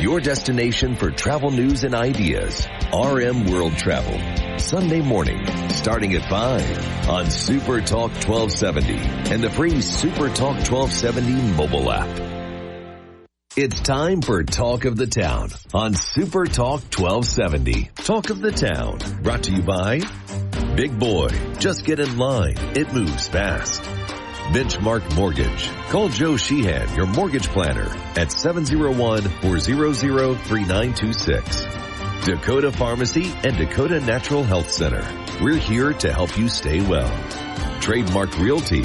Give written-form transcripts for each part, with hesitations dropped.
Your destination for travel news and ideas. RM World Travel. Sunday morning, starting at 5 on Super Talk 1270 and the free Super Talk 1270 mobile app. It's time for Talk of the Town on Super Talk 1270. Talk of the Town, brought to you by Big Boy. Just get in line. It moves fast. Benchmark Mortgage. Call Joe Sheehan, your mortgage planner, at 701-400-3926. Dakota Pharmacy and Dakota Natural Health Center. We're here to help you stay well. Trademark Realty.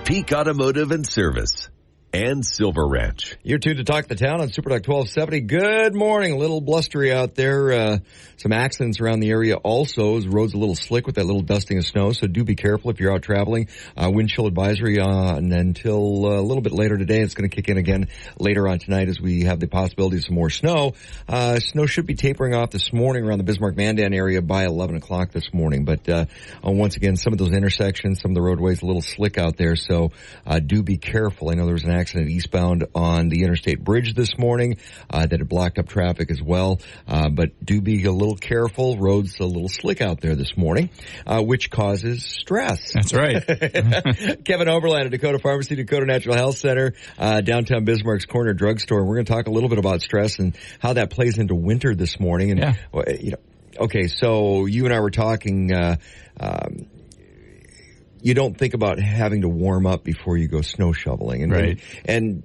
Peak Automotive and Service. And Silver Ranch. You're tuned to Talk the Town on Super Talk 1270. Good morning. A little blustery out there. Some accidents around the area also. The road's a little slick with that little dusting of snow, so do be careful if you're out traveling. Wind chill advisory on until a little bit later today. It's going to kick in again later on tonight as we have the possibility of some more snow. Snow should be tapering off this morning around the Bismarck Mandan area by 11 o'clock this morning. But once again, some of those intersections, some of the roadways a little slick out there, so do be careful. I know there was an accident eastbound on the interstate bridge this morning that had blocked up traffic as well, but do be a little careful. Roads a little slick out there this morning, which causes stress. That's right. Kevin Oberland of Dakota Pharmacy, Dakota Natural Health Center, downtown Bismarck's Corner Drugstore. We're going to talk a little bit about stress and how that plays into winter this morning. And okay, so you and I were talking. You don't think about having to warm up before you go snow shoveling. And, right. And,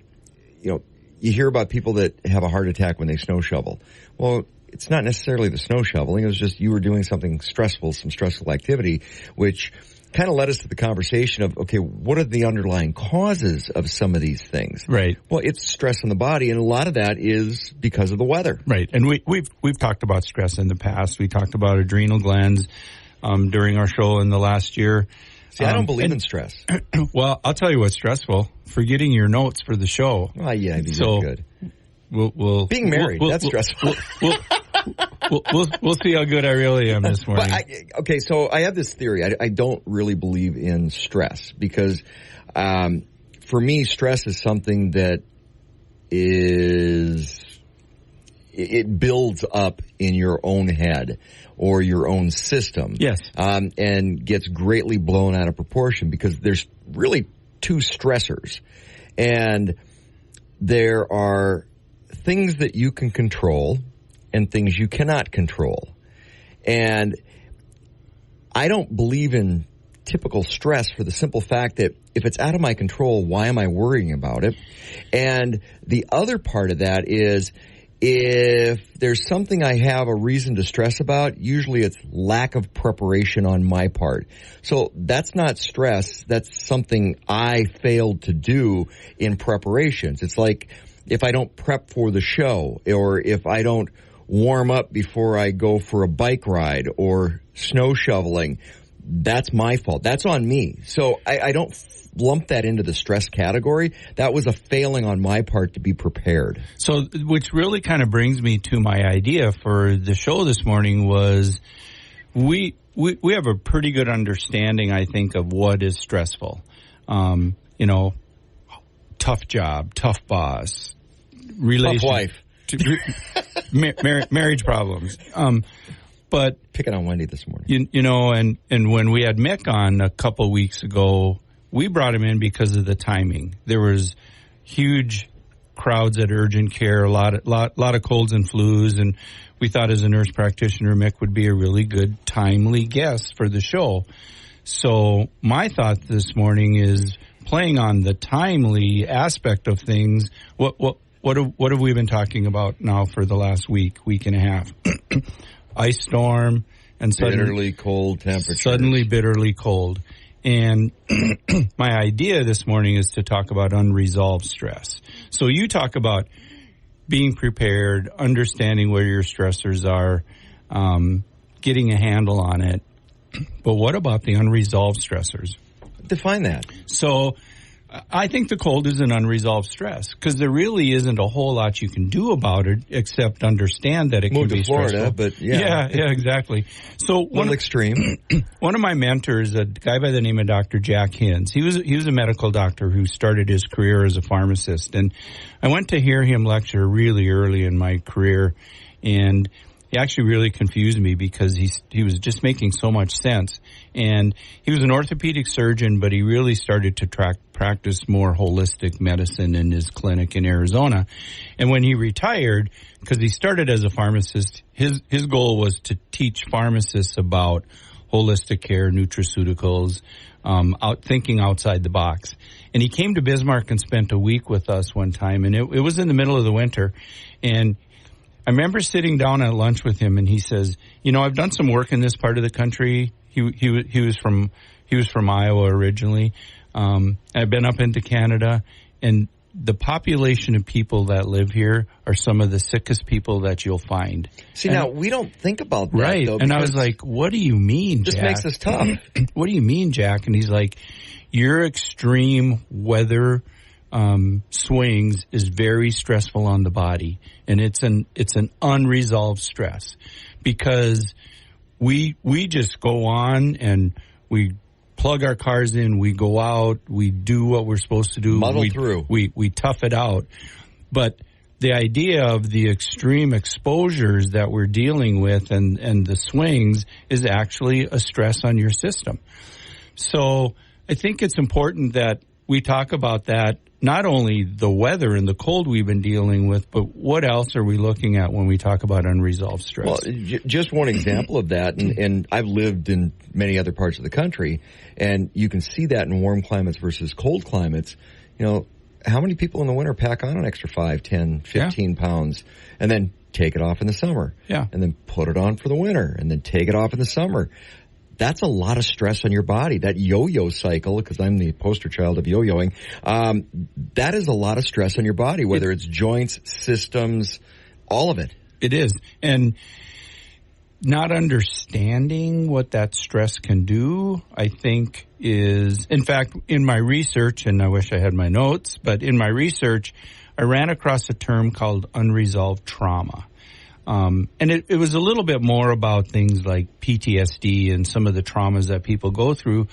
you know, you hear about people that have a heart attack when they snow shovel. Well, it's not necessarily the snow shoveling. It was just you were doing something stressful, some stressful activity, which kind of led us to the conversation of, okay, what are the underlying causes of some of these things? Right. Well, it's stress in the body, and a lot of that is because of the weather. Right. And we've talked about stress in the past. We talked about adrenal glands during our show in the last year. See, I don't believe in stress. Well, I'll tell you what's stressful: forgetting your notes for the show. Oh, yeah, so good. We'll being married, that's stressful. We'll see how good I really am this morning. Okay, so I have this theory. I don't really believe in stress because, for me, stress is something that it builds up in your own head or your own system. Yes. And gets greatly blown out of proportion because there's really two stressors. And there are things that you can control and things you cannot control. And I don't believe in typical stress for the simple fact that if it's out of my control, why am I worrying about it? And the other part of that is, if there's something I have a reason to stress about, usually it's lack of preparation on my part. So that's not stress. That's something I failed to do in preparations. It's like if I don't prep for the show, or if I don't warm up before I go for a bike ride or snow shoveling, that's my fault. That's on me. So I don't lump that into the stress category. That was a failing on my part to be prepared. So, which really kind of brings me to my idea for the show this morning was we have a pretty good understanding, I think, of what is stressful. Tough job, tough boss, tough wife, marriage problems. But picking on Wendy this morning, and when we had Mick on a couple weeks ago, we brought him in because of the timing. There was huge crowds at urgent care, a lot of colds and flus, and we thought as a nurse practitioner, Mick would be a really good, timely guest for the show. So my thought this morning is playing on the timely aspect of things. What have we been talking about now for the last week and a half? Ice storm and bitterly cold temperatures. Suddenly bitterly cold. And my idea this morning is to talk about unresolved stress. So you talk about being prepared, understanding where your stressors are, getting a handle on it. But what about the unresolved stressors? Define that. So I think the cold is an unresolved stress because there really isn't a whole lot you can do about it except understand that it can be Florida, stressful. But yeah, exactly. So one extreme. One of my mentors, a guy by the name of Dr. Jack Hins, he was a medical doctor who started his career as a pharmacist, and I went to hear him lecture really early in my career, and he actually really confused me because he was just making so much sense. And he was an orthopedic surgeon, but he really started to practice more holistic medicine in his clinic in Arizona. And when he retired, because he started as a pharmacist, his goal was to teach pharmacists about holistic care, nutraceuticals, thinking outside the box. And he came to Bismarck and spent a week with us one time, and it was in the middle of the winter. And I remember sitting down at lunch with him, and he says, I've done some work in this part of the country. He was from Iowa originally. I've been up into Canada, and the population of people that live here are some of the sickest people that you'll find. See, now, we don't think about that, right? Though, and I was like, what do you mean, Jack? This makes us tough. What do you mean, Jack? And he's like, your extreme weather swings is very stressful on the body, and it's an unresolved stress because we just go on and we plug our cars in, we go out, we do what we're supposed to do, muddle through, we tough it out. But the idea of the extreme exposures that we're dealing with and the swings is actually a stress on your system. So I think it's important that we talk about that, not only the weather and the cold we've been dealing with, but what else are we looking at when we talk about unresolved stress? Well, just one example of that, and I've lived in many other parts of the country, and you can see that in warm climates versus cold climates. How many people in the winter pack on an extra 5, 10, 15 pounds, and then take it off in the summer? Yeah. And then put it on for the winter, and then take it off in the summer. That's a lot of stress on your body. That yo-yo cycle, because I'm the poster child of yo-yoing, that is a lot of stress on your body, whether it's joints, systems, all of it. It is. And not understanding what that stress can do, I think is, in fact, in my research, and I wish I had my notes, but in my research, I ran across a term called unresolved trauma. And it was a little bit more about things like PTSD and some of the traumas that people go through,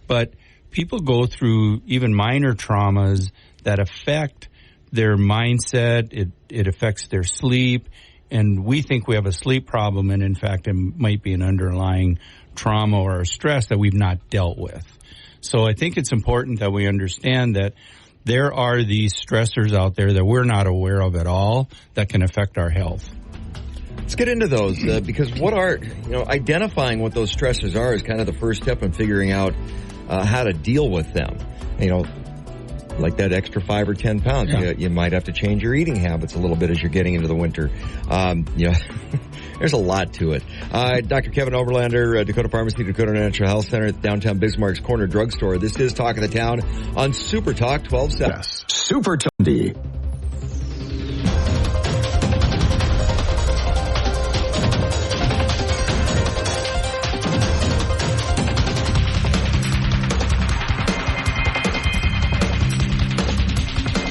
but people go through even minor traumas that affect their mindset. It affects their sleep, and we think we have a sleep problem, and in fact, it might be an underlying trauma or a stress that we've not dealt with. So I think it's important that we understand that there are these stressors out there that we're not aware of at all that can affect our health. Let's get into those because identifying what those stressors are is kind of the first step in figuring out how to deal with them. Like that extra 5 or 10 pounds, you might have to change your eating habits a little bit as you're getting into the winter. There's a lot to it. Dr. Kevin Oberlander, Dakota Pharmacy, Dakota Natural Health Center, downtown Bismarck's Corner Drugstore. This is Talk of the Town on Super Talk 1270. Yes, Super Talk.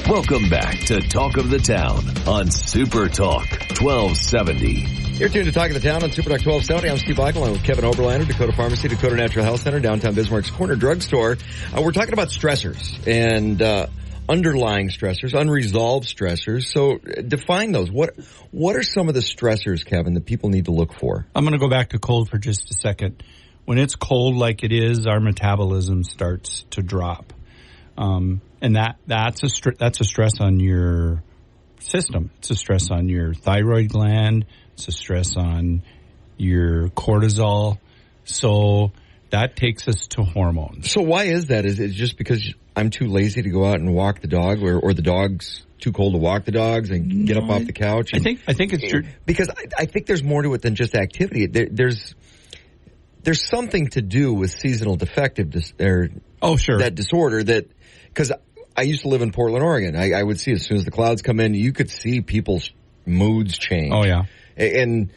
Welcome back to Talk of the Town on Super Talk 1270. You're tuned to Talk of the Town on Super Talk 1270. I'm Steve Eichel, along with Kevin Oberlander, Dakota Pharmacy, Dakota Natural Health Center, downtown Bismarck's Corner Drugstore. We're talking about stressors and underlying stressors, unresolved stressors. So define those. What are some of the stressors, Kevin, that people need to look for? I'm going to go back to cold for just a second. When it's cold like it is, our metabolism starts to drop. And that's a stress on your system. It's a stress on your thyroid gland. It's a stress on your cortisol. So that takes us to hormones. So why is that? Is it just because I'm too lazy to go out and walk the dog, or the dog's too cold to walk the dogs and get up off the couch? I think it's true. Because I think there's more to it than just activity. There's something to do with seasonal defective that disorder that, because I used to live in Portland, Oregon. I would see as soon as the clouds come in, you could see people's moods change. Oh, yeah. And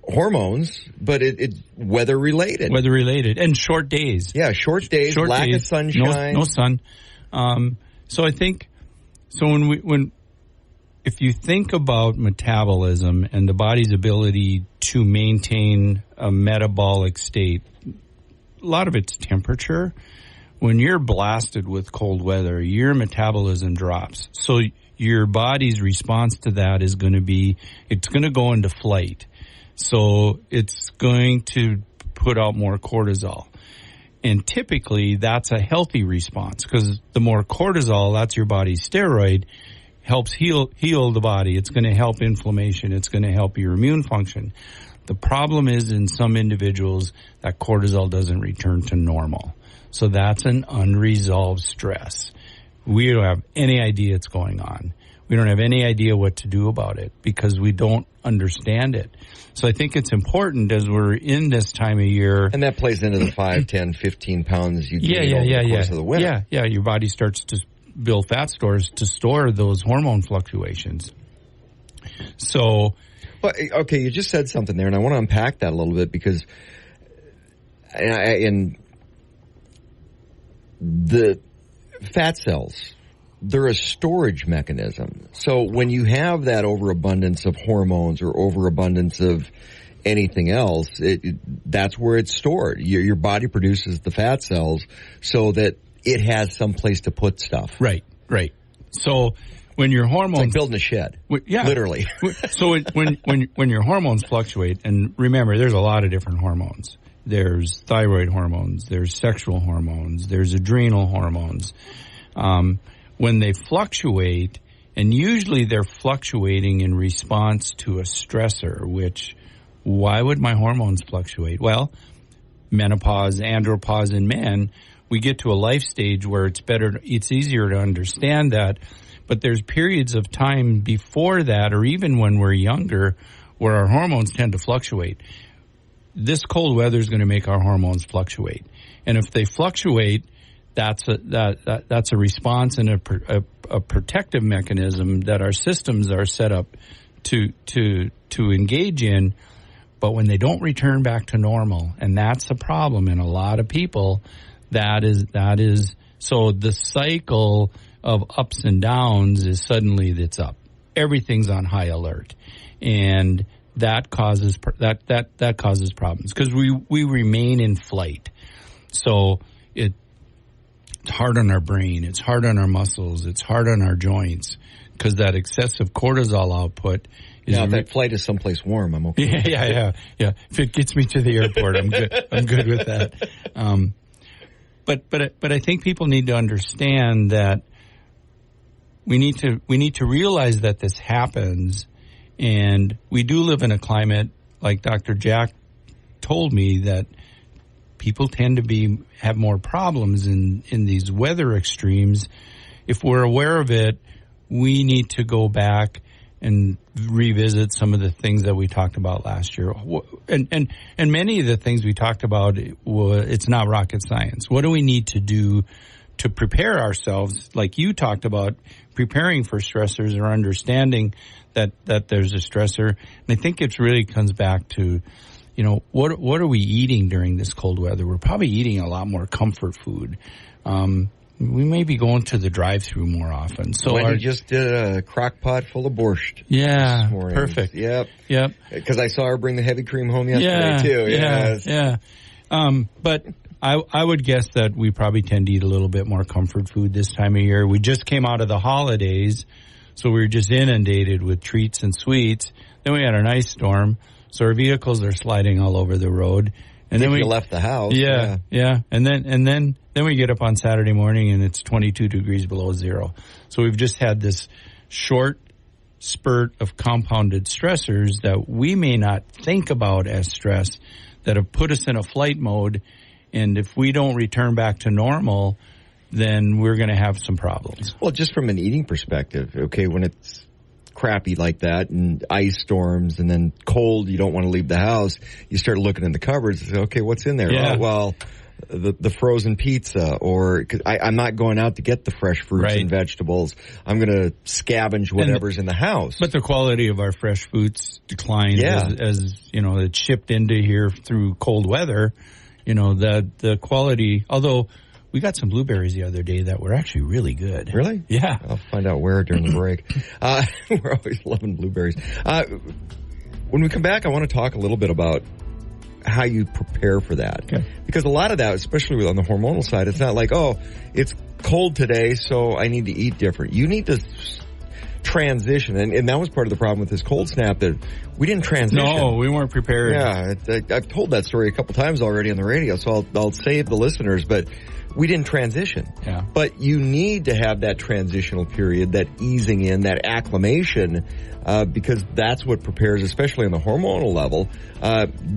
hormones, but it's weather related. Weather related. And short days. Yeah, short days, lack of sunshine. No sun. So I think, if you think about metabolism and the body's ability to maintain a metabolic state, a lot of it's temperature. When you're blasted with cold weather, your metabolism drops. So your body's response to that is going to be, it's going to go into flight. So it's going to put out more cortisol. And typically that's a healthy response because the more cortisol, that's your body's steroid, helps heal the body. It's going to help inflammation. It's going to help your immune function. The problem is in some individuals that cortisol doesn't return to normal. So that's an unresolved stress. We don't have any idea it's going on. We don't have any idea what to do about it because we don't understand it. So I think it's important as we're in this time of year. And that plays into the 5, 10, 15 pounds you gain over the course of the winter. Yeah. Your body starts to build fat stores to store those hormone fluctuations. So, but okay, you just said something there, and I want to unpack that a little bit because in the fat cells, they're a storage mechanism. So when you have that overabundance of hormones or overabundance of anything else, that's where it's stored. Your body produces the fat cells so that it has some place to put stuff. Right. So when your hormones... It's like building a shed. Literally. So when your hormones fluctuate, and remember, there's a lot of different hormones. There's thyroid hormones, there's sexual hormones, there's adrenal hormones. When they fluctuate, and usually they're fluctuating in response to a stressor, which, why would my hormones fluctuate? Well, menopause, andropause in men, we get to a life stage where it's easier to understand that, but there's periods of time before that, or even when we're younger, where our hormones tend to fluctuate. This cold weather is going to make our hormones fluctuate. And if they fluctuate, that's a response and a protective mechanism that our systems are set up to engage in. But when they don't return back to normal, and that's a problem in a lot of people, that is so the cycle of ups and downs is suddenly it's up. Everything's on high alert, and that causes problems because we remain in flight. So it's hard on our brain, it's hard on our muscles, it's hard on our joints because that excessive cortisol output. Now, if that flight is someplace warm, I'm okay. Yeah. If it gets me to the airport, I'm good. I'm good with that. But I think people need to understand that we need to realize that this happens, and we do live in a climate, like Dr. Jack told me, that people tend to have more problems in these weather extremes. If we're aware of it, we need to go back and revisit some of the things that we talked about last year. And many of the things we talked about, it's not rocket science. What do we need to do to prepare ourselves, like you talked about, preparing for stressors or understanding that there's a stressor? And I think it really comes back to, what are we eating during this cold weather? We're probably eating a lot more comfort food. We may be going to the drive-through more often. So Wendy just did a crock pot full of borscht. Yeah, this morning. Perfect. Yep. Yep. Because I saw her bring the heavy cream home yesterday too. Yeah. But I would guess that we probably tend to eat a little bit more comfort food this time of year. We just came out of the holidays, so we were just inundated with treats and sweets. Then we had an ice storm, so our vehicles are sliding all over the road. And then we left the house. Yeah. And then we get up on Saturday morning and it's 22 degrees below zero. So we've just had this short spurt of compounded stressors that we may not think about as stress that have put us in a flight mode. And if we don't return back to normal, then we're going to have some problems. Well, just from an eating perspective, okay, when it's crappy like that and ice storms and then cold, you don't want to leave the house, you start looking in the cupboards and say, okay, what's in there? Yeah. Oh, well, the frozen pizza, or cause I'm not going out to get the fresh fruits and vegetables. I'm going to scavenge whatever's in the house. But the quality of our fresh foods declined as it's shipped into here through cold weather. The quality, although We got some blueberries the other day that were actually really good. Really? Yeah. I'll find out where during the break. We're always loving blueberries. When we come back, I want to talk a little bit about how you prepare for that. Okay. Because a lot of that, especially on the hormonal side, it's not like, oh, it's cold today, so I need to eat different. You need to transition. And that was part of the problem with this cold snap, that we didn't transition. No, we weren't prepared. Yeah, I've told that story a couple times already on the radio, so I'll save the listeners, but we didn't transition. Yeah. But you need to have that transitional period, that easing in, that acclimation, because that's what prepares, especially on the hormonal level,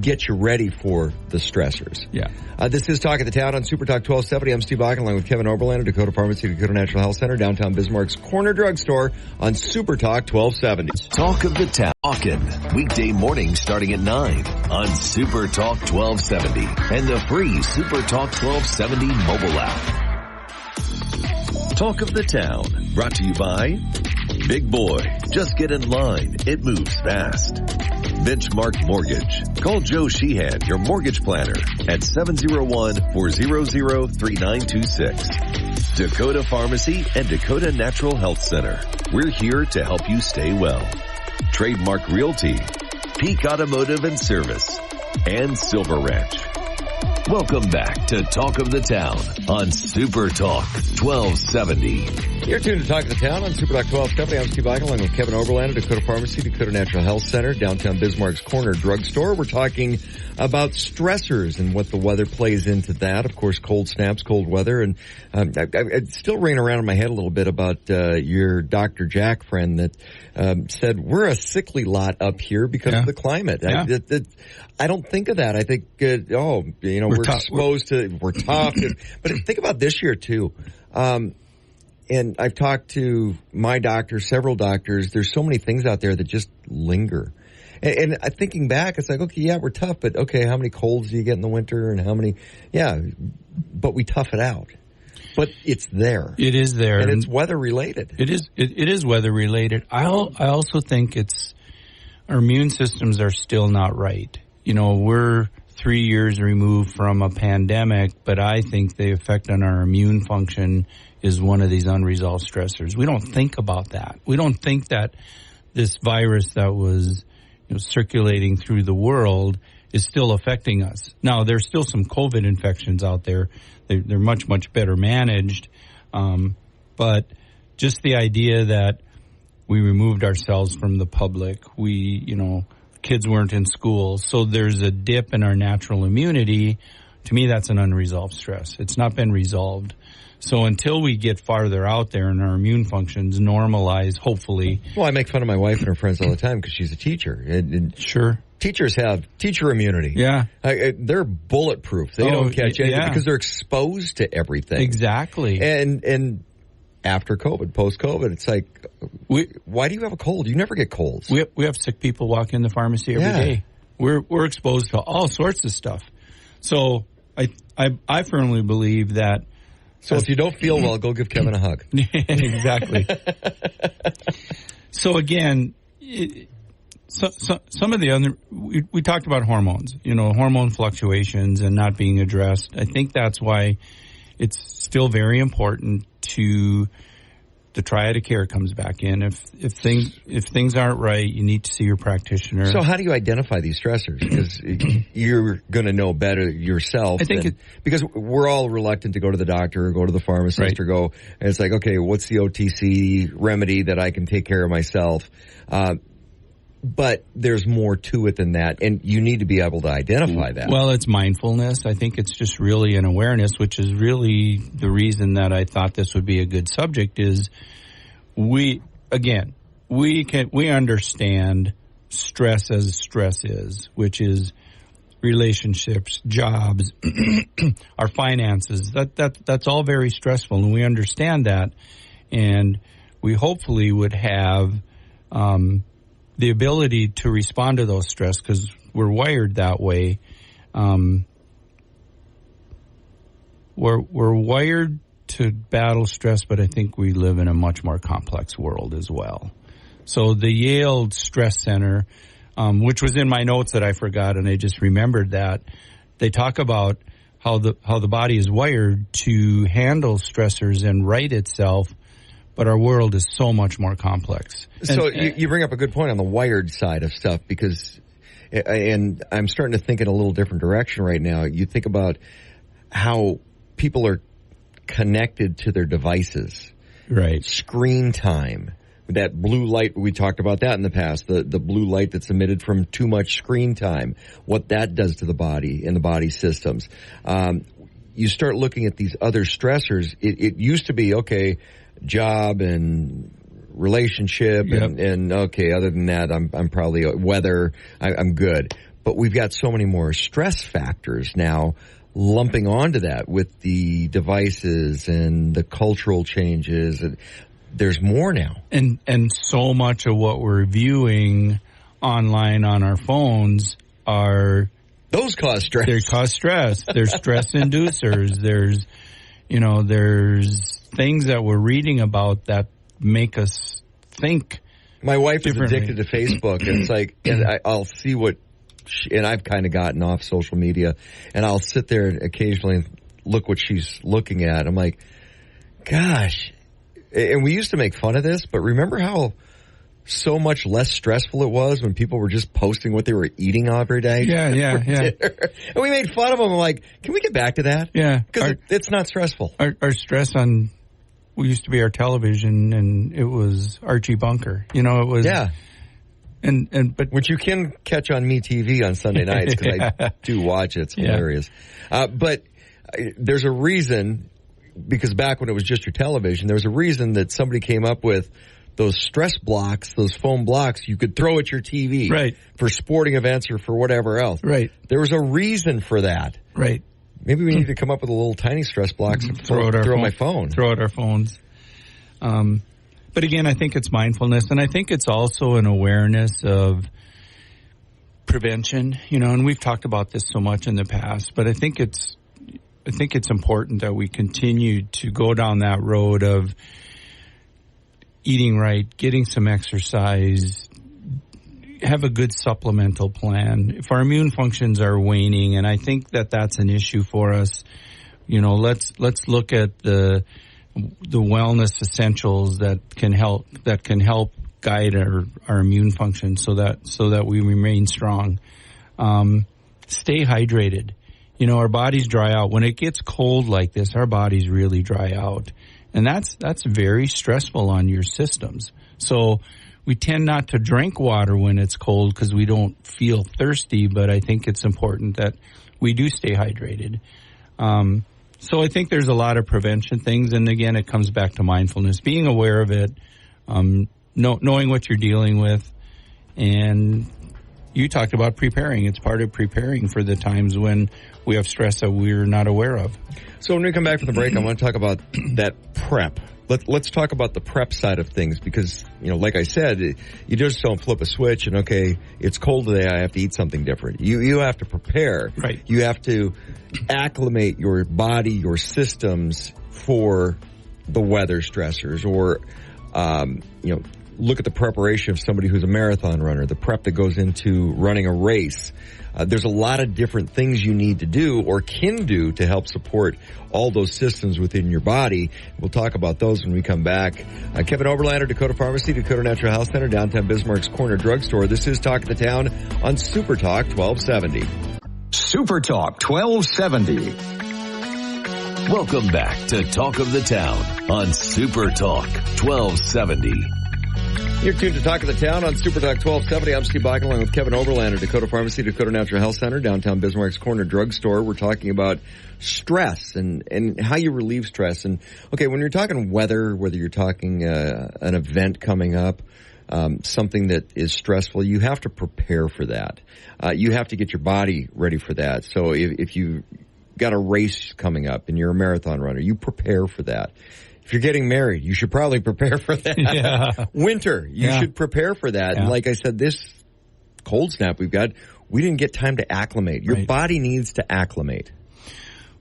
get you ready for the stressors. Yeah. This is Talk of the Town on Super Talk 1270. I'm Steve Bach, along with Kevin Oberlander, Dakota Pharmacy, Dakota Natural Health Center, downtown Bismarck's Corner Drugstore on Super Talk 1270. Talk of the Town. Weekday mornings starting at 9 on Super Talk 1270 and the free Super Talk 1270 mobile app. Talk of the Town, brought to you by Big Boy. Just get in line. It moves fast. Benchmark Mortgage. Call Joe Sheehan, your mortgage planner, at 701-400-3926. Dakota Pharmacy and Dakota Natural Health Center. We're here to help you stay well. Trademark Realty, Peak Automotive and Service, and Silver Ranch. Welcome back to Talk of the Town on Super Talk 1270. You're tuned to Talk of the Town on Super Talk 1270. I'm Steve Eichel, along with Kevin Oberlander, Dakota Pharmacy, Dakota Natural Health Center, downtown Bismarck's Corner Drugstore. We're talking about stressors and what the weather plays into that. Of course, cold snaps, cold weather, and it's still ringing around in my head a little bit about your Dr. Jack friend that said we're a sickly lot up here because of the climate. Yeah. I don't think of that. I think, we're exposed to, we're tough. But think about this year too. And I've talked to my doctor, several doctors. There's so many things out there that just linger. And thinking back, it's like, okay, yeah, we're tough, but okay, how many colds do you get in the winter and how many? Yeah, but we tough it out. But it's there. It is there. And it's weather related. It is weather related. I also think our immune systems are still not right. We're 3 years removed from a pandemic, but I think the effect on our immune function is one of these unresolved stressors. We don't think about that. We don't think that this virus that was circulating through the world is still affecting us. Now, there's still some COVID infections out there. They're much, much better managed. But just the idea that we removed ourselves from the public, kids weren't in school, so there's a dip in our natural immunity. To me, that's an unresolved stress. It's not been resolved. So until we get farther out there and our immune functions normalize, hopefully. Well, I make fun of my wife and her friends all the time because she's a teacher. And sure. Teachers have teacher immunity. Yeah. They're bulletproof. They don't catch anything because they're exposed to everything. Exactly. And after COVID, post-COVID, it's like, why do you have a cold? You never get colds. We have sick people walk in the pharmacy every day. We're exposed to all sorts of stuff. So I firmly believe that. So if you don't feel well, go give Kevin a hug. Exactly. So again, some of the other, we talked about hormones, hormone fluctuations and not being addressed. I think that's why it's still very important to the triad of care comes back in. If things aren't right, you need to see your practitioner. So how do you identify these stressors? Because you're going to know better yourself. I think because we're all reluctant to go to the doctor or go to the pharmacist or go, and it's like, okay, what's the OTC remedy that I can take care of myself? But there's more to it than that, and you need to be able to identify that. Well, it's mindfulness. I think it's just really an awareness, which is really the reason that I thought this would be a good subject. Is we understand stress as stress is, which is relationships, jobs, our finances. That's all very stressful, and we understand that, and we hopefully would have the ability to respond to those stress because we're wired that way. We're wired to battle stress, but I think we live in a much more complex world as well. So the Yale Stress Center, which was in my notes that I forgot, and I just remembered that, they talk about how the body is wired to handle stressors and right itself, but our world is so much more complex. So you bring up a good point on the wired side of stuff, because, and I'm starting to think in a little different direction right now. You think about how people are connected to their devices. Right. Screen time. That blue light, we talked about that in the past, the blue light that's emitted from too much screen time, what that does to the body and the body systems. You start looking at these other stressors. It used to be, okay, job and relationship, yep. and okay, other than that, I'm probably weather, I'm good. But we've got so many more stress factors now lumping onto that with the devices and the cultural changes. There's more now. And so much of what we're viewing online on our phones are... Those cause stress. They cause stress. There's stress inducers. There's things that we're reading about that make us think. My wife is addicted to Facebook, and it's like, and I'll see what... and I've kind of gotten off social media, and I'll sit there and occasionally look what she's looking at. I'm like, gosh... And we used to make fun of this, but remember how so much less stressful it was when people were just posting what they were eating every day? Yeah. And we made fun of them. I'm like, can we get back to that? Yeah. Because it's not stressful. Our stress on, we used to be our television, and it was Archie Bunker. It was... Yeah. But which you can catch on MeTV on Sunday nights, because I do watch it. It's hilarious. But there's a reason... Because back when it was just your television, there was a reason that somebody came up with those stress blocks, those foam blocks you could throw at your TV. Right. For sporting events or for whatever else. Right. There was a reason for that. Right. Maybe we need to come up with a little tiny stress blocks and throw my phone. Throw at our phones. But again, I think it's mindfulness, and I think it's also an awareness of prevention, and we've talked about this so much in the past, but I think it's important that we continue to go down that road of eating right, getting some exercise, have a good supplemental plan. If our immune functions are waning, and I think that that's an issue for us, let's look at the wellness essentials that can help guide our immune function so that we remain strong. Stay hydrated. Our bodies dry out. When it gets cold like this, our bodies really dry out. And that's very stressful on your systems. So we tend not to drink water when it's cold because we don't feel thirsty, but I think it's important that we do stay hydrated. So I think there's a lot of prevention things. And again, it comes back to mindfulness, being aware of it, knowing what you're dealing with. And you talked about preparing. It's part of preparing for the times when we have stress that we're not aware of. So when we come back from the break, I want to talk about that prep. Let's talk about the prep side of things, because, like I said, you just don't flip a switch and, okay, it's cold today, I have to eat something different. You have to prepare. Right. You have to acclimate your body, your systems for the weather stressors, or, look at the preparation of somebody who's a marathon runner, the prep that goes into running a race. There's a lot of different things you need to do or can do to help support all those systems within your body. We'll talk about those when we come back. Kevin Oberlander, Dakota Pharmacy, Dakota Natural Health Center, downtown Bismarck's Corner Drugstore. This is Talk of the Town on Super Talk 1270. Super Talk 1270. Welcome back to Talk of the Town on Super Talk 1270. You're tuned to Talk of the Town on Super Talk 1270. I'm Steve Bach along with Kevin Oberlander, Dakota Pharmacy, Dakota Natural Health Center, downtown Bismarck's Corner Drugstore. We're talking about stress and how you relieve stress. And, okay, when you're talking weather, whether you're talking an event coming up, something that is stressful, you have to prepare for that. You have to get your body ready for that. So if you got a race coming up and you're a marathon runner, you prepare for that. If you're getting married, you should probably prepare for that. Yeah. Winter, you should prepare for that. Yeah. And like I said, this cold snap we didn't get time to acclimate. Your body needs to acclimate.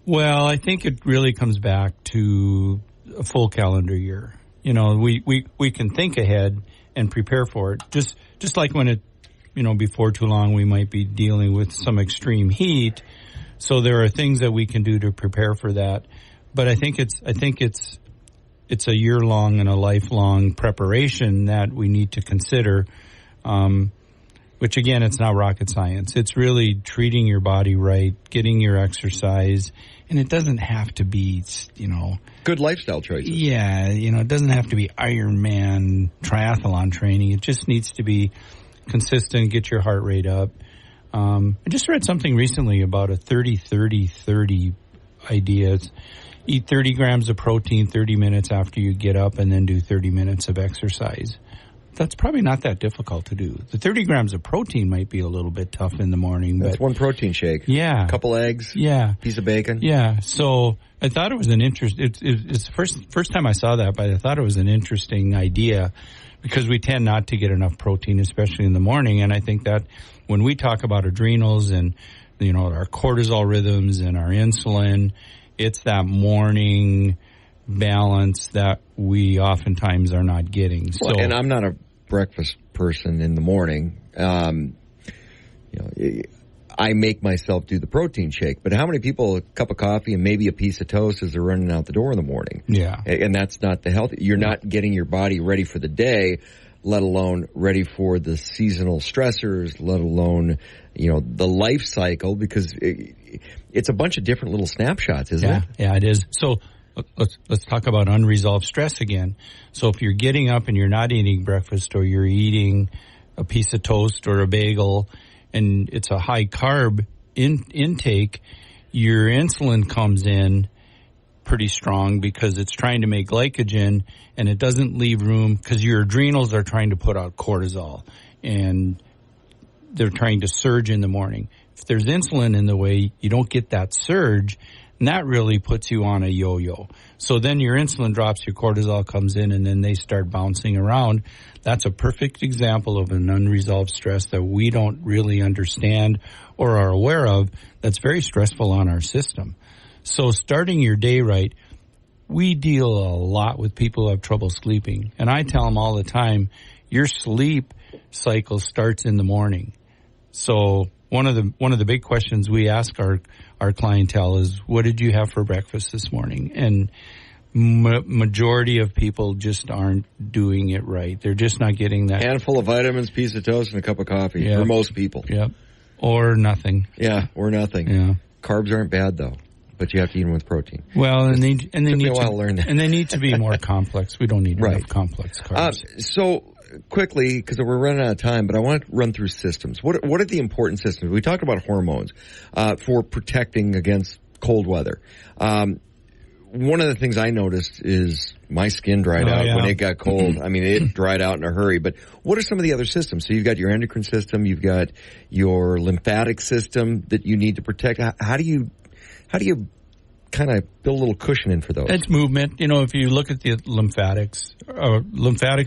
Well, I think it really comes back to a full calendar year. We can think ahead and prepare for it. Just like when before too long we might be dealing with some extreme heat. So there are things that we can do to prepare for that. But I think it's a year-long and a lifelong preparation that we need to consider, which, again, it's not rocket science. It's really treating your body right, getting your exercise, and it doesn't have to be, good lifestyle choices. Yeah, it doesn't have to be Ironman triathlon training. It just needs to be consistent, get your heart rate up. I just read something recently about a 30-30-30 ideas. Eat 30 grams of protein 30 minutes after you get up and then do 30 minutes of exercise. That's probably not that difficult to do. The 30 grams of protein might be a little bit tough in the morning. That's one protein shake. Yeah. A couple eggs. Yeah. Piece of bacon. Yeah. So I thought it was an it's the first time I saw that, but I thought it was an interesting idea because we tend not to get enough protein, especially in the morning. And I think that when we talk about adrenals and, our cortisol rhythms and our insulin, it's that morning balance that we oftentimes are not getting. So, and I'm not a breakfast person in the morning. I make myself do the protein shake, but how many people a cup of coffee and maybe a piece of toast as they're running out the door in the morning? Yeah. And that's not the healthy. You're not getting your body ready for the day, let alone ready for the seasonal stressors, let alone, the life cycle, because it's a bunch of different little snapshots, isn't it? Yeah, it is. So let's talk about unresolved stress again. So if you're getting up and you're not eating breakfast, or you're eating a piece of toast or a bagel, and it's a high carb intake, your insulin comes in pretty strong because it's trying to make glycogen, and it doesn't leave room because your adrenals are trying to put out cortisol, and they're trying to surge in the morning. If there's insulin in the way, you don't get that surge, and that really puts you on a yo-yo. So then your insulin drops, your cortisol comes in, and then they start bouncing around. That's a perfect example of an unresolved stress that we don't really understand or are aware of that's very stressful on our system. So starting your day right, we deal a lot with people who have trouble sleeping. And I tell them all the time, your sleep cycle starts in the morning. So one of the big questions we ask our clientele is, what did you have for breakfast this morning? And majority of people just aren't doing it right. They're just not getting that. Handful of vitamins, piece of toast, and a cup of coffee for most people. Yeah. Or nothing. Yeah, or nothing. Yeah. Carbs aren't bad, though, but you have to eat them with protein. Well, and they took need me a while to learn that. And they need to be more complex. We don't need enough complex carbs. So quickly, because we're running out of time, but I want to run through systems. What are the important systems? We talked about hormones for protecting against cold weather. One of the things I noticed is my skin dried out when it got cold. I mean, it dried out in a hurry. But what are some of the other systems? So you've got your endocrine system, you've got your lymphatic system that you need to protect. How do you kind of build a little cushion in for those? It's movement. If you look at the lymphatics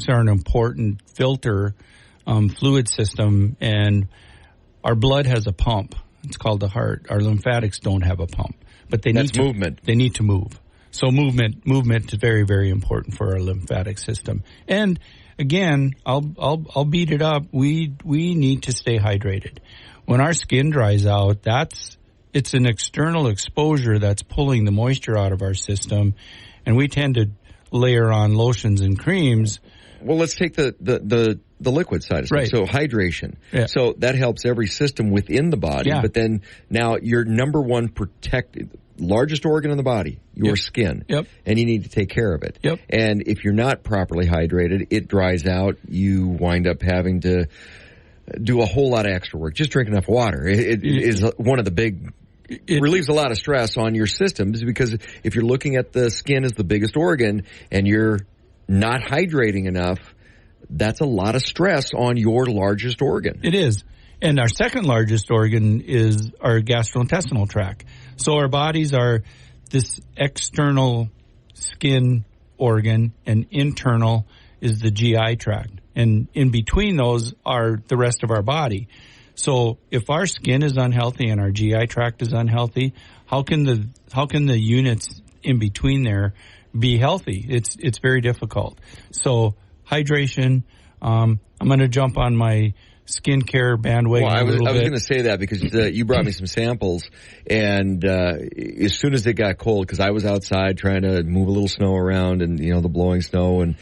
are an important filter fluid system, and our blood has a pump. It's called the heart. Our lymphatics don't have a pump, but they need to move. So movement is very, very important for our lymphatic system. And again, I'll beat it up. We need to stay hydrated. When our skin dries out, it's an external exposure that's pulling the moisture out of our system, and we tend to layer on lotions and creams. Well, let's take the liquid side of stuff. Right. So hydration. Yeah. So that helps every system within the body. Yeah. But then now your number one largest organ in the body, your skin. Yep. And you need to take care of it. Yep. And if you're not properly hydrated, it dries out. You wind up having to do a whole lot of extra work. Just drink enough water. It is one of the big... It relieves a lot of stress on your systems, because if you're looking at the skin as the biggest organ and you're not hydrating enough, that's a lot of stress on your largest organ. It is. And our second largest organ is our gastrointestinal tract. So our bodies are this external skin organ, and internal is the GI tract. And in between those are the rest of our body. So if our skin is unhealthy and our GI tract is unhealthy, how can the units in between there be healthy? It's very difficult. So hydration. I'm going to jump on my skincare bandwagon. Well, I was going to say that because you brought me some samples, and as soon as it got cold, because I was outside trying to move a little snow around, and the blowing snow, and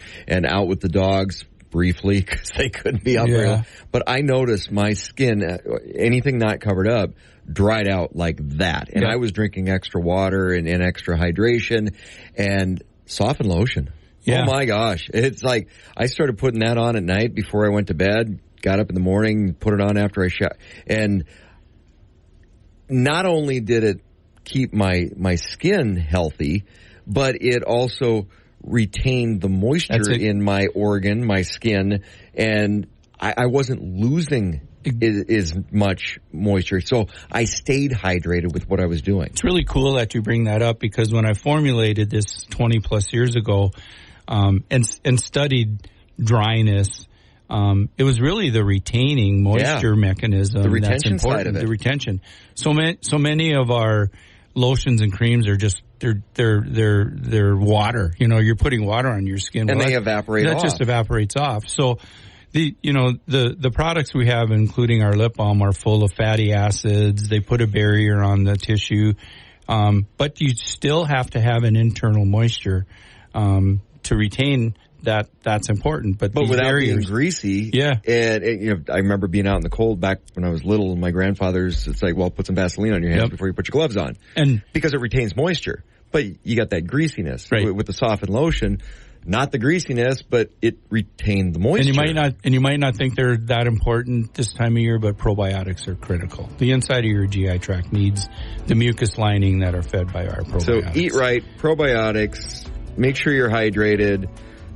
out with the dogs briefly because they couldn't be out there. But I noticed my skin, anything not covered up, dried out like that, and I was drinking extra water and extra hydration and softened lotion. Yeah. Oh my gosh. It's like I started putting that on at night before I went to bed, got up in the morning, put it on after I shower. And not only did it keep my skin healthy, but it also retained the moisture in my organ, my skin, and I wasn't losing as much moisture. So I stayed hydrated with what I was doing. It's really cool that you bring that up because when I formulated this 20 plus years ago, and studied dryness, it was really the retaining moisture mechanism. The retention that's important. Side of it. The retention. So many of our lotions and creams are just they're water. You're putting water on your skin, and they evaporate off. That just evaporates off. So the products we have, including our lip balm, are full of fatty acids. They put a barrier on the tissue, but you still have to have an internal moisture to retain that. That's important. But without barriers, being greasy, And I remember being out in the cold back when I was little, and my grandfather's. It's like, well, put some Vaseline on your hands before you put your gloves on, and because it retains moisture. But you got that greasiness with the softened lotion. Not the greasiness, but it retained the moisture. And you might not think they're that important this time of year, but probiotics are critical. The inside of your GI tract needs the mucus lining that are fed by our probiotics. So eat right, probiotics, make sure you're hydrated.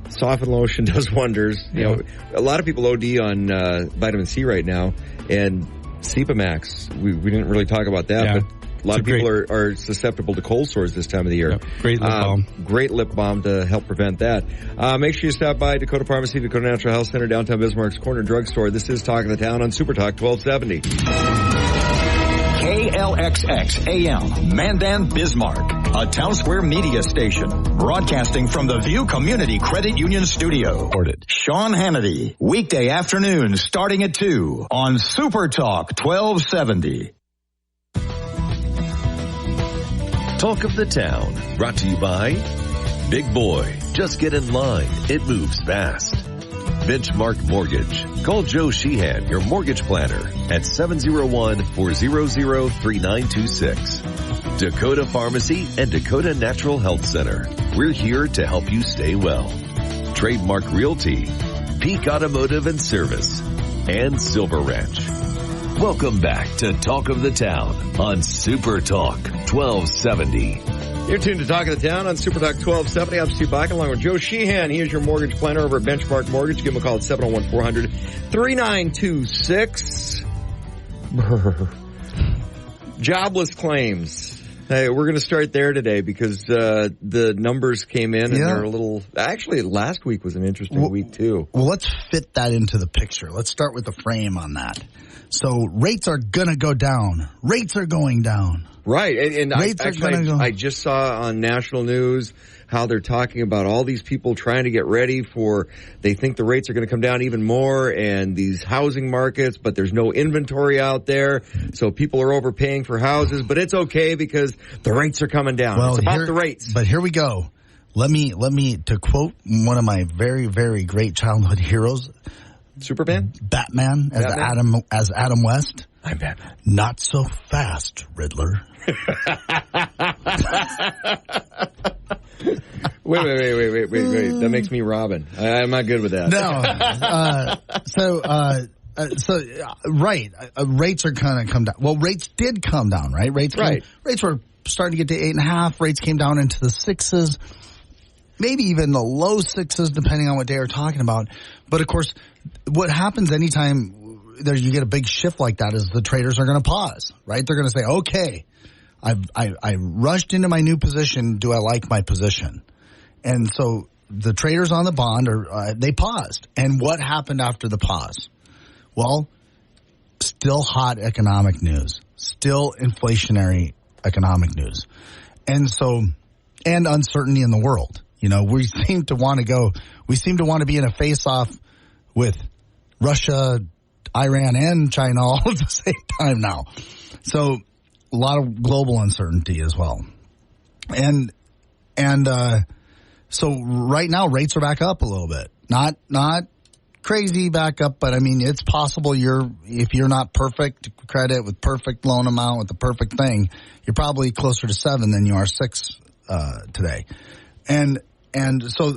Softened lotion does wonders. A lot of people OD on vitamin C right now, and Cepamax. We didn't really talk about that, but a lot of people are susceptible to cold sores this time of the year. Yep. Great lip balm. Great lip balm to help prevent that. Make sure you stop by Dakota Pharmacy, Dakota Natural Health Center, downtown Bismarck's Corner Drugstore. This is Talk of the Town on Super Talk 1270. KLXX AM, Mandan, Bismarck, a Town Square media station, broadcasting from the View Community Credit Union Studio. Sean Hannity, weekday afternoons starting at 2 on Super Talk 1270. Talk of the Town, brought to you by Big Boy. Just get in line. It moves fast. Benchmark Mortgage. Call Joe Sheehan, your mortgage planner, at 701-400-3926. Dakota Pharmacy and Dakota Natural Health Center. We're here to help you stay well. Trademark Realty, Peak Automotive and Service, and Silver Ranch. Welcome back to Talk of the Town on Super Talk 1270. You're tuned to Talk of the Town on Super Talk 1270. I'm Steve Bach along with Joe Sheehan. He is your mortgage planner over at Benchmark Mortgage. Give him a call at 701-400-3926. Jobless claims. Hey, we're going to start there today because the numbers came in and they're a little... Actually, last week was an interesting week, too. Well, let's fit that into the picture. Let's start with the frame on that. So rates are going to go down. Rates are going down. Right. And I just saw on national news how they're talking about all these people trying to get ready for, they think the rates are going to come down even more, and these housing markets, but there's no inventory out there. So people are overpaying for houses, but it's okay because the rates are coming down. Well, it's about the rates. But here we go. Let me, to quote one of my very, very great childhood heroes, Superman? Batman as Adam West. I'm Batman. Not so fast, Riddler. Wait. That makes me Robin. I'm not good with that. Right. Rates are going to come down. Well, rates did come down, right? Rates were starting to get to 8.5. Rates came down into the 6s. Maybe even the low 6s, depending on what day we're talking about. But, of course, what happens anytime you get a big shift like that is the traders are going to pause, right? They're going to say, okay, I rushed into my new position. Do I like my position? And so the traders on the bond, they paused. And what happened after the pause? Well, still hot economic news, still inflationary economic news. And uncertainty in the world. We seem to want to be in a face-off with Russia, Iran and China all at the same time now. So a lot of global uncertainty as well. And so right now rates are back up a little bit. Not crazy back up, but I mean, it's possible if you're not perfect credit with perfect loan amount with the perfect thing, you're probably closer to 7 than you are 6 today. And so,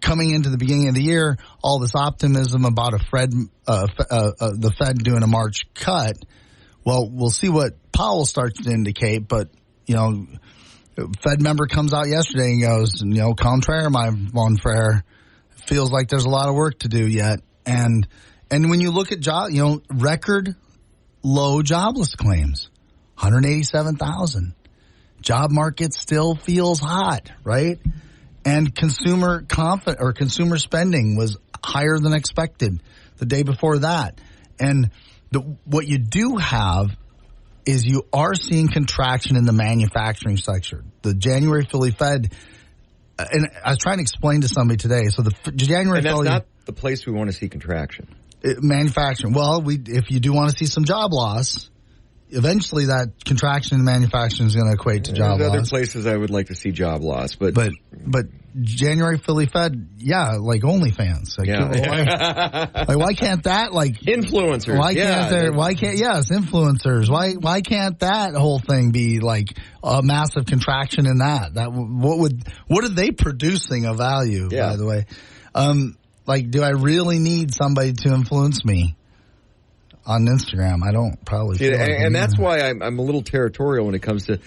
coming into the beginning of the year, all this optimism about the Fed doing a March cut. Well, we'll see what Powell starts to indicate, but Fed member comes out yesterday and goes, contraire, my bon frere, feels like there's a lot of work to do yet. And when you look at record low jobless claims, 187,000. Job market still feels hot, right? And consumer spending was higher than expected the day before that. And what you do have is you are seeing contraction in the manufacturing sector. The January Philly Fed, and I was trying to explain to somebody today. So the January and that's Philly, not the place we want to see contraction. Manufacturing. Well, if you do want to see some job loss, eventually that contraction in manufacturing is going to equate to job loss. There's other places I would like to see job loss, but January Philly Fed, like OnlyFans. Why can't that influencers? Influencers. Why can't that whole thing be like a massive contraction in that? What are they producing of value? Yeah. By the way, do I really need somebody to influence me on Instagram? I don't probably. And that's why I'm a little territorial when it comes to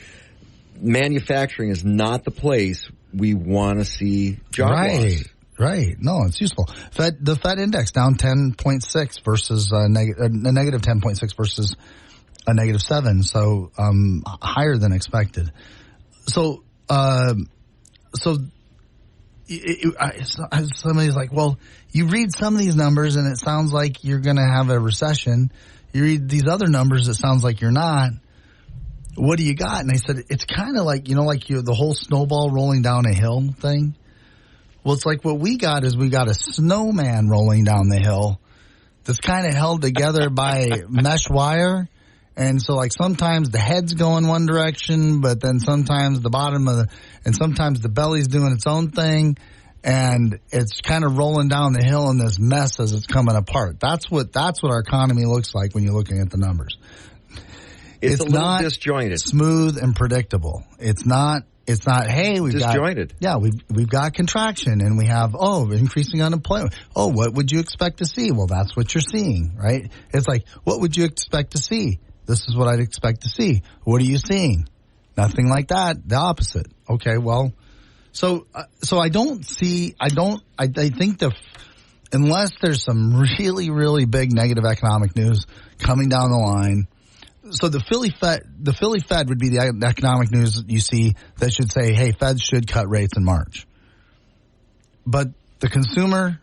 manufacturing. Is not the place we want to see job loss. Right. No, it's useful. The Fed index down 10.6 versus a negative 10.6 versus a negative 7. So, higher than expected. So, somebody's like, well, you read some of these numbers and it sounds like you're going to have a recession. You read these other numbers, it sounds like you're not. What do you got? And I said, it's kind of like, the whole snowball rolling down a hill thing. Well, it's like what we got is we got a snowman rolling down the hill that's kind of held together by mesh wire. And so sometimes the head's going one direction, but then sometimes the and sometimes the belly's doing its own thing. And it's kind of rolling down the hill in this mess as it's coming apart. That's what our economy looks like when you're looking at the numbers. It's a little not disjointed, smooth and predictable. It's not. Hey, we've disjointed. We've got contraction and we have increasing unemployment. What would you expect to see? Well, that's what you're seeing, right? It's like, what would you expect to see? This is what I'd expect to see. What are you seeing? Nothing like that. The opposite. Okay, well, so I think unless there's some really, really big negative economic news coming down the line. So the Philly Fed would be the economic news you see that should say, hey, Fed should cut rates in March. But the consumer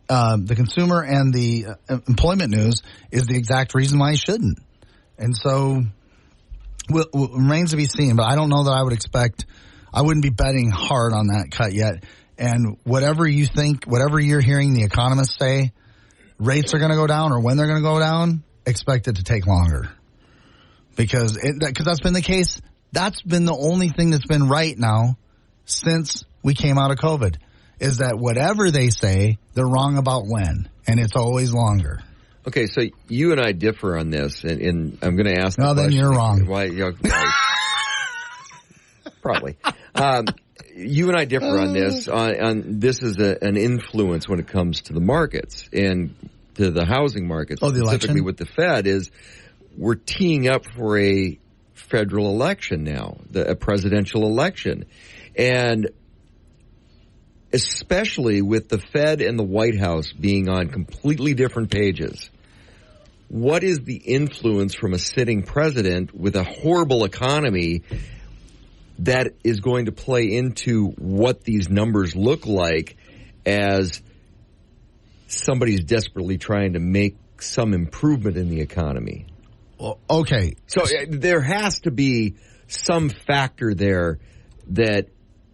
and the employment news is the exact reason why it shouldn't. And so it remains to be seen, but I don't know that I would expect – I wouldn't be betting hard on that cut yet. And whatever you're hearing the economists say, rates are going to go down or when they're going to go down, expect it to take longer. Because that's been the case. That's been the only thing that's been right now since we came out of COVID, is that whatever they say, they're wrong about when, and it's always longer. Okay, so you and I differ on this, and I'm going to ask the question. Then you're wrong. Why, probably. You and I differ on this. On this is an influence when it comes to the markets and to the housing markets, specifically with the Fed, is we're teeing up for a federal election now, a presidential election. And especially with the Fed and the White House being on completely different pages, what is the influence from a sitting president with a horrible economy that is going to play into what these numbers look like as somebody's desperately trying to make some improvement in the economy? Well, okay. So there has to be some factor there that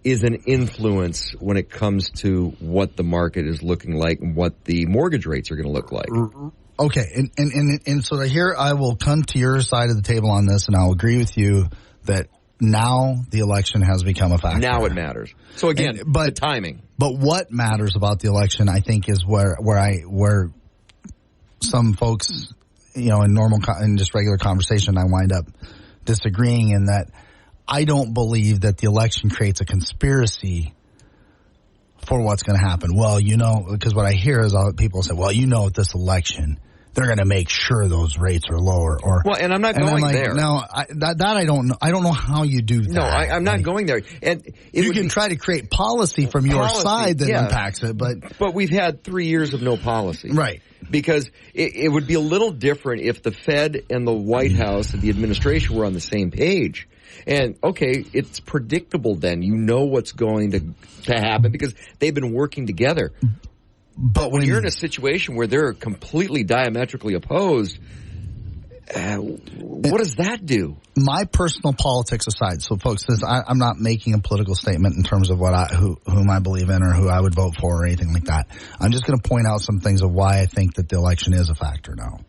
is an influence when it comes to what the market is looking like and what the mortgage rates are going to look like. Okay, and so here I will come to your side of the table on this, and I'll agree with you that now the election has become a factor. Now it matters. So again, the timing. But what matters about the election, I think, is where some folks, in just regular conversation, I wind up disagreeing in that I don't believe that the election creates a conspiracy for what's going to happen. Well, because what I hear is people say, well, with this election, they're going to make sure those rates are lower. And I'm not going there. No, I don't know. I don't know how you do that. No, I'm not going there. And you can try to create policy from your side that impacts it, but we've had 3 years of no policy, right? Because it would be a little different if the Fed and the White House and the administration were on the same page. And, okay, it's predictable then. You know what's going to happen because they've been working together. But when you're in a situation where they're completely diametrically opposed, what does that do? My personal politics aside, so folks, I'm not making a political statement in terms of whom I believe in or who I would vote for or anything like that. I'm just going to point out some things of why I think that the election is a factor now.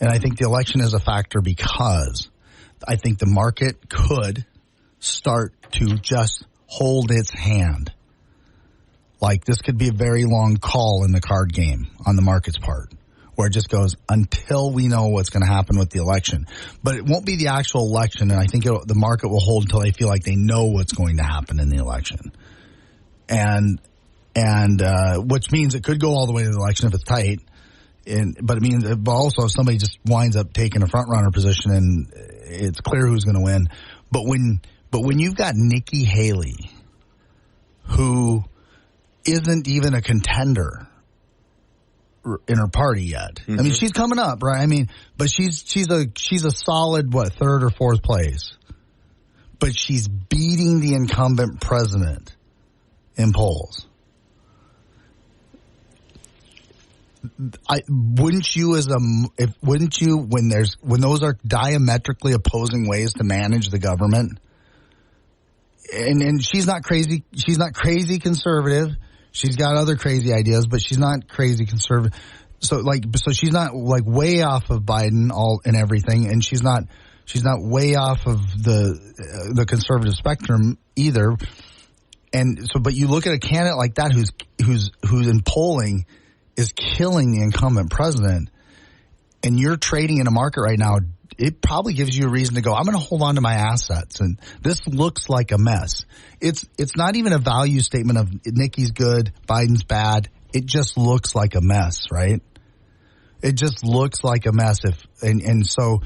And I think the election is a factor because I think the market could start to just hold its hand. Like this could be a very long call in the card game on the market's part, where it just goes until we know what's going to happen with the election. But it won't be the actual election, and I think the market will hold until they feel like they know what's going to happen in the election. And which means it could go all the way to the election if it's tight. But it means also if somebody just winds up taking a front runner position and it's clear who's going to win. But when you've got Nikki Haley, who isn't even a contender in her party yet. Mm-hmm. I mean, she's coming up, right? I mean, but she's a solid third or fourth place. But she's beating the incumbent president in polls. Wouldn't you when those are diametrically opposing ways to manage the government? And she's not crazy conservative. She's got other crazy ideas, but she's not crazy conservative. So she's not way off of Biden and everything, and she's not way off of the conservative spectrum either. And so, but you look at a candidate like that who's in polling is killing the incumbent president, and you're trading in a market right now, it probably gives you a reason to go, I'm going to hold on to my assets. And this looks like a mess. It's not even a value statement of Nikki's good, Biden's bad. It just looks like a mess, right? It just looks like a mess. So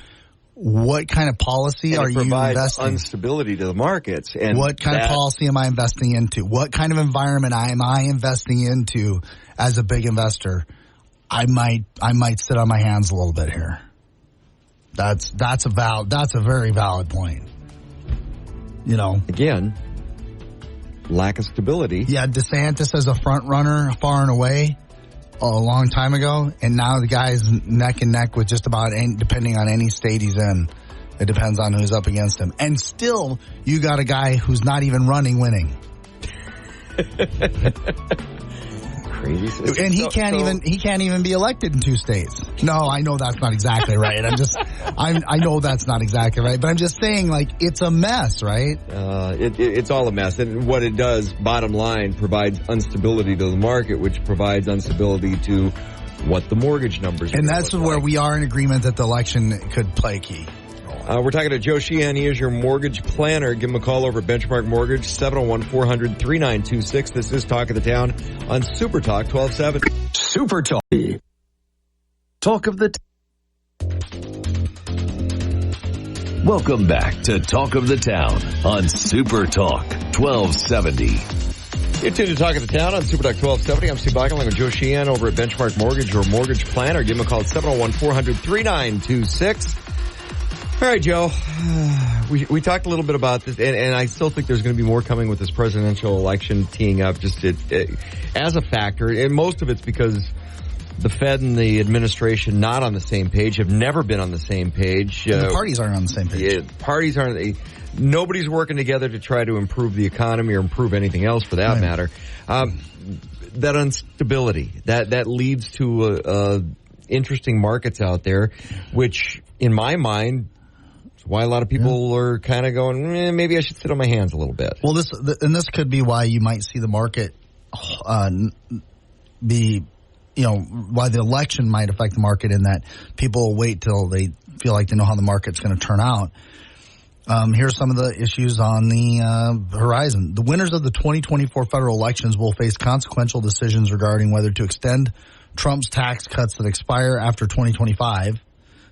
what kind of policy are you investing? Instability to the markets. And what kind of policy am I investing into? What kind of environment am I investing into as a big investor? I might sit on my hands a little bit here. That's a very valid point. Again, lack of stability. Yeah, DeSantis as a front runner far and away a long time ago, and now the guy's neck and neck with just about depending on any state he's in. It depends on who's up against him. And still, you got a guy who's not even running winning. Crazy system. And he can't even be elected in 2 states. No, I know that's not exactly right. I know that's not exactly right, but I'm just saying, it's a mess, right? It's all a mess. And what it does, bottom line, provides instability to the market, which provides instability to what the mortgage numbers are. And that's where we are in agreement that the election could play key. We're talking to Joe Sheehan. He is your mortgage planner. Give him a call over at Benchmark Mortgage, 701-400-3926. This is Talk of the Town on Super Talk 1270. Super Talk. Talk of the Welcome back to Talk of the Town on Super Talk 1270. You're tuned to Talk of the Town on Super Talk 1270. I'm Steve Bachman with Joe Sheehan over at Benchmark Mortgage, your mortgage planner. Give him a call at 701-400-3926. All right, Joe, we talked a little bit about this, and I still think there's going to be more coming with this presidential election teeing up just as a factor, and most of it's because the Fed and the administration not on the same page, have never been on the same page. The parties aren't on the same page. Parties aren't. Nobody's working together to try to improve the economy or improve anything else for that matter. That instability, that leads to interesting markets out there, which in my mind is why a lot of people are kind of going, maybe I should sit on my hands a little bit. Well, this could be why you might see the market why the election might affect the market, in that people will wait till they feel like they know how the market's going to turn out. Here's some of the issues on the horizon. The winners of the 2024 federal elections will face consequential decisions regarding whether to extend Trump's tax cuts that expire after 2025.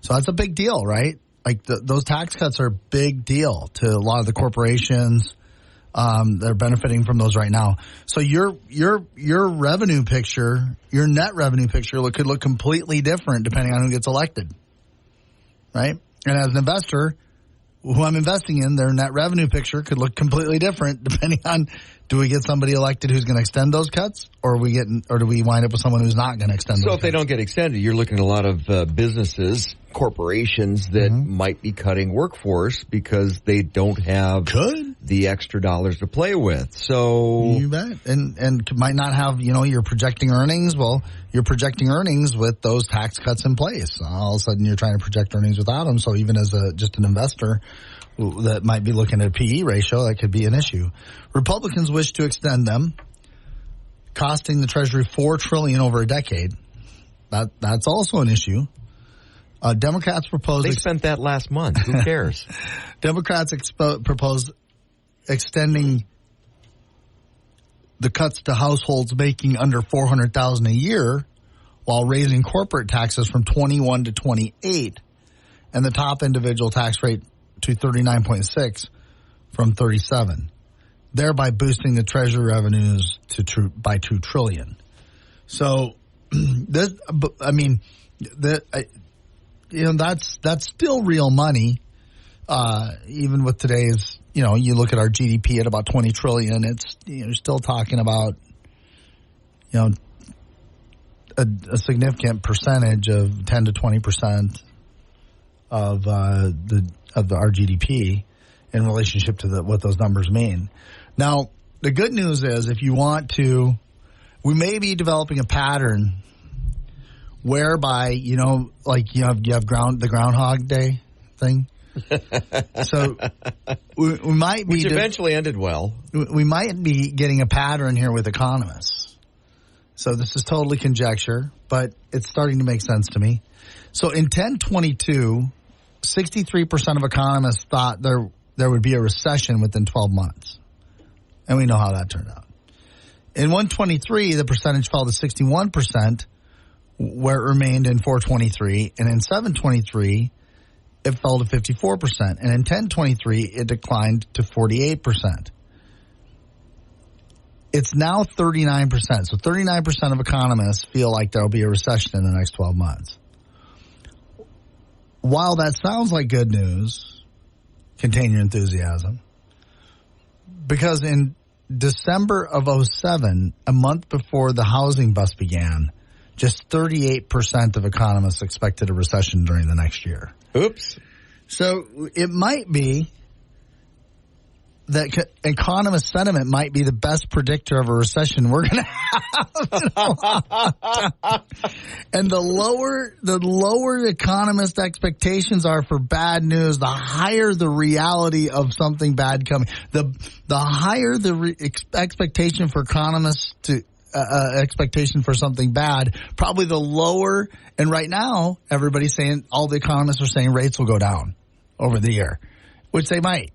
So that's a big deal, right? Like those tax cuts are a big deal to a lot of the corporations that are benefiting from those right now. So your revenue picture, your net revenue picture could look completely different depending on who gets elected, right? And as an investor who I'm investing in, their net revenue picture could look completely different depending on, do we get somebody elected who's going to extend those cuts, or do we wind up with someone who's not going to extend those cuts? So if they don't get extended, you're looking at a lot of businesses, corporations that might be cutting workforce because they don't have the extra dollars to play with. So you bet. And might not have, you're projecting earnings. Well, you're projecting earnings with those tax cuts in place. All of a sudden you're trying to project earnings without them. So even as just an investor that might be looking at a PE ratio, that could be an issue. Republicans wish to extend them, costing the Treasury $4 trillion over a decade. That's also an issue. Democrats propose... They spent that last month. Who cares? Democrats propose extending the cuts to households making under $400,000 a year, while raising corporate taxes from 21 to 28, and the top individual tax rate to 39.6 from 37, thereby boosting the Treasury revenues by $2 trillion. So, that's still real money. Even with today's, you look at our GDP at about 20 trillion. It's you're still talking about, a significant percentage of 10 to 20% of our GDP in relationship to what those numbers mean. Now, the good news is, if you want to, we may be developing a pattern whereby, you have the Groundhog Day thing. So we might be... Which eventually ended well. We might be getting a pattern here with economists. So this is totally conjecture, but it's starting to make sense to me. So in 1022, 63% of economists thought there would be a recession within 12 months. And we know how that turned out. In 123, the percentage fell to 61%, where it remained in 423. And in 723, it fell to 54%. And in 1023, it declined to 48%. It's now 39%. So 39% of economists feel like there will be a recession in the next 12 months. While that sounds like good news, contain your enthusiasm. Because in December of 2007, a month before the housing bust began, just 38% of economists expected a recession during the next year. Oops. So it might be that economist sentiment might be the best predictor of a recession we're going to have. And the lower economist expectations are for bad news, the higher the reality of something bad coming. The higher the expectation for economists to expectation for something bad, probably the lower. And right now, everybody's saying, all the economists are saying rates will go down over the year, which they might.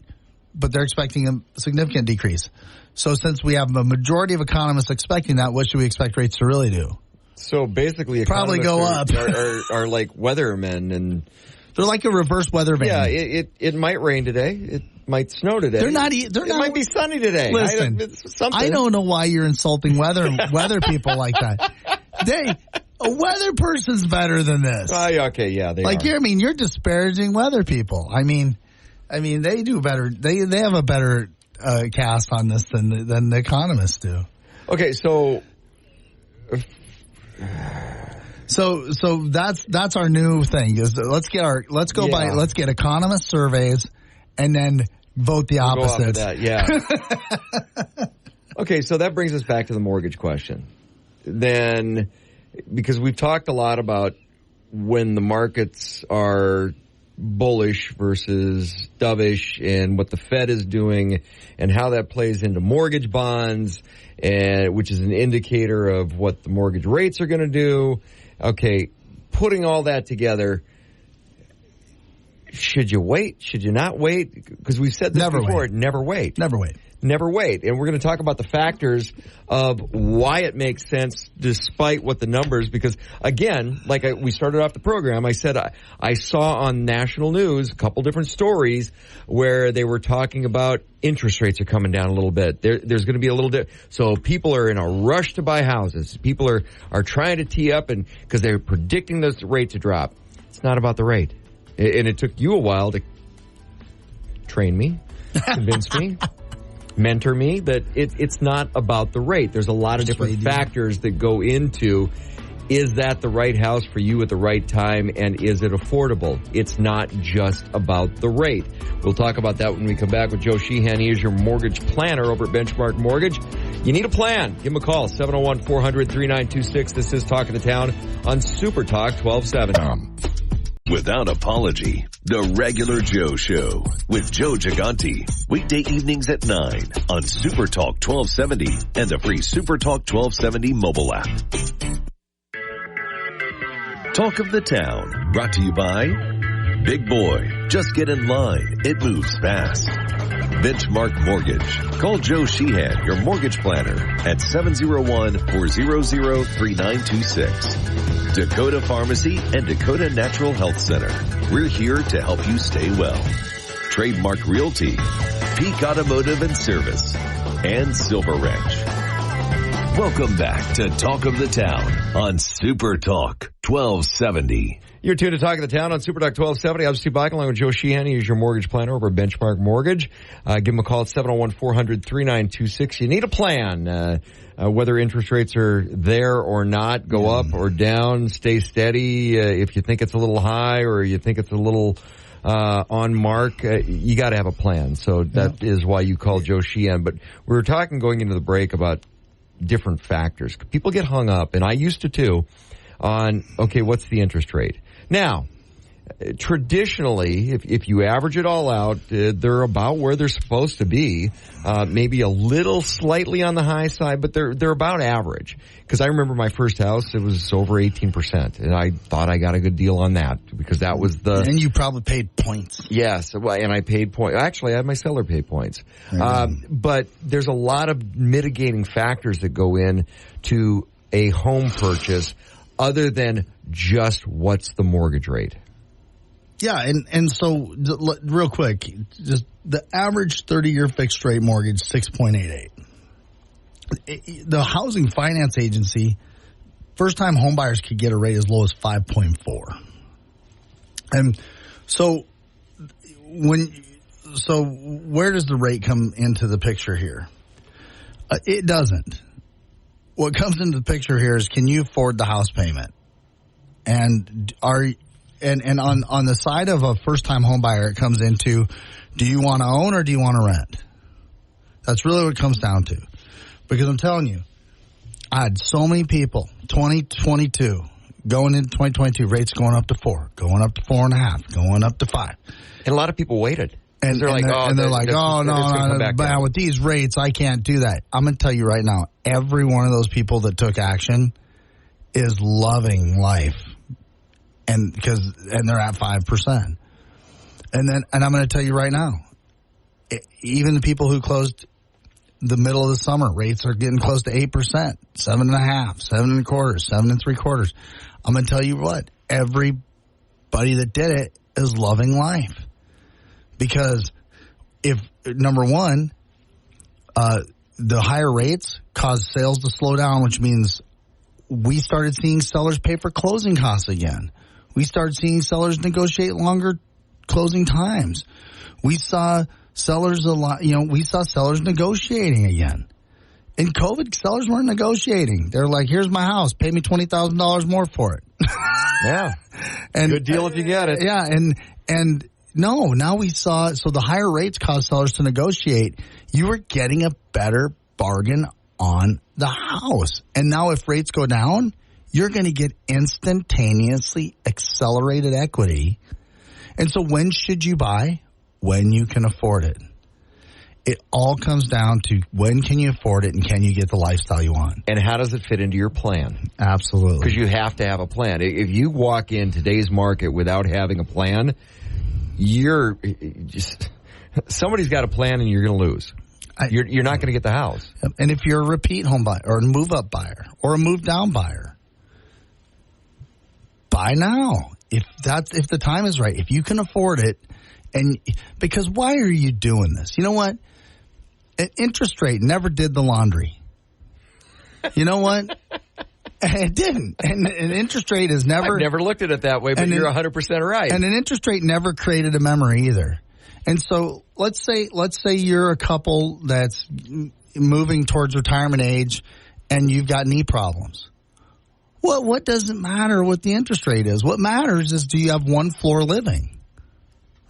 But they're expecting a significant decrease. So since we have a majority of economists expecting that, what should we expect rates to really do? So basically, probably go up. are like weathermen, and they're like a reverse weather van. Yeah, it might rain today. It might snow today. It might be sunny today. Listen, I don't know why you're insulting weather people like that. A weather person's better than this. Okay, yeah, they are. You're disparaging weather people. I mean, they do better. They have a better cast on this than the economists do. Okay, so So that's our new thing. Is let's get economist surveys, and then vote the opposites. Go off of that, yeah. Okay, so that brings us back to the mortgage question. Then, because we've talked a lot about when the markets are bullish versus dovish and what the Fed is doing and how that plays into mortgage bonds, and which is an indicator of what the mortgage rates are going to do. Okay, putting all that together, should you wait? Should you not wait? Because we've said this before. Never wait. Never wait. Never wait. And we're going to talk about the factors of why it makes sense despite what the numbers, because again, we started off the program, I said I saw on national news a couple different stories where they were talking about interest rates are coming down a little bit. There's going to be a little so people are in a rush to buy houses. People are trying to tee up and because they're predicting those rates to drop. It's not about the rate. And it took you a while to train me, convince me. Mentor me that it's not about the rate. There's a lot of different factors that go into, is that the right house for you at the right time, and is it affordable? It's not just about the rate. We'll talk about that when we come back with Joe Sheehan. He is your mortgage planner over at Benchmark Mortgage. You need a plan. Give him a call, 701-400-3926. This is Talk of the Town on Super Talk 1270. Without apology, The Regular Joe Show with Joe Gigante. Weekday evenings at 9 on Super Talk 1270 and the free Super Talk 1270 mobile app. Talk of the Town, brought to you by Big Boy. Just get in line. It moves fast. Benchmark Mortgage. Call Joe Sheehan, your mortgage planner, at 701-400-3926. Dakota Pharmacy and Dakota Natural Health Center. We're here to help you stay well. Trademark Realty, Peak Automotive and Service, and Silver Ranch. Welcome back to Talk of the Town on Super Talk 1270. You're tuned to Talk of the Town on Super Talk 1270. I'm Steve Black along with Joe Sheehan. He's your mortgage planner over at Benchmark Mortgage. Give him a call at 701-400-3926. You need a plan. Whether interest rates are there or not, go up or down, stay steady. If you think it's a little high or you think it's a little on mark, you got to have a plan. So that is why you call Joe Sheehan. But we were talking going into the break about different factors. People get hung up, and I used to too, on, okay, what's the interest rate? Now, traditionally, if you average it all out, they're about where they're supposed to be. Maybe a little slightly on the high side, but they're about average. Because I remember my first house, it was over 18%, and I thought I got a good deal on that because that was the. And you probably paid points. Yes, and I paid points. Actually, I had my seller pay points. But there's a lot of mitigating factors that go in to a home purchase, other than just what's the mortgage rate. Yeah, and so real quick, just the average 30-year fixed rate mortgage, 6.88. The Housing Finance Agency, first-time homebuyers could get a rate as low as 5.4. And so where does the rate come into the picture here? It doesn't. What comes into the picture here is, can you afford the house payment? And on the side of a first-time home buyer, it comes into, do you want to own or do you want to rent? That's really what it comes down to. Because I'm telling you, I had so many people, 2022, going into 2022, rates going up to 4, going up to 4.5, going up to 5. And a lot of people waited. And they're like, no, with these rates, I can't do that. I'm going to tell you right now, every one of those people that took action is loving life. And they're at 5%. And I'm going to tell you right now, even the people who closed the middle of the summer, rates are getting close to 8%, 7.5%, 7.25%, 7.75%. I'm going to tell you what, everybody that did it is loving life. Because if, number one, the higher rates caused sales to slow down, which means we started seeing sellers pay for closing costs again. We started seeing sellers negotiate longer closing times. We saw sellers negotiating again. In COVID, sellers weren't negotiating. They're like, here's my house. Pay me $20,000 more for it. Yeah. And good deal if you get it. Yeah. And no, now we saw, so the higher rates caused sellers to negotiate. You were getting a better bargain on the house. And now if rates go down, you're going to get instantaneously accelerated equity. And so when should you buy? When you can afford it. It all comes down to when can you afford it and can you get the lifestyle you want? And how does it fit into your plan? Absolutely. Because you have to have a plan. If you walk in today's market without having a plan, you're just, somebody's got a plan and you're going to lose. You're not going to get the house. And if you're a repeat home buyer or a move-up buyer or a move-down buyer, buy now. If the time is right, if you can afford it, and because why are you doing this? You know what? An interest rate never did the laundry. You know what? It didn't. And an interest rate is never... I've never looked at it that way, but you're 100% right. And an interest rate never created a memory either. And so let's say you're a couple that's moving towards retirement age and you've got knee problems. Well, what does it matter what the interest rate is? What matters is, do you have one floor living?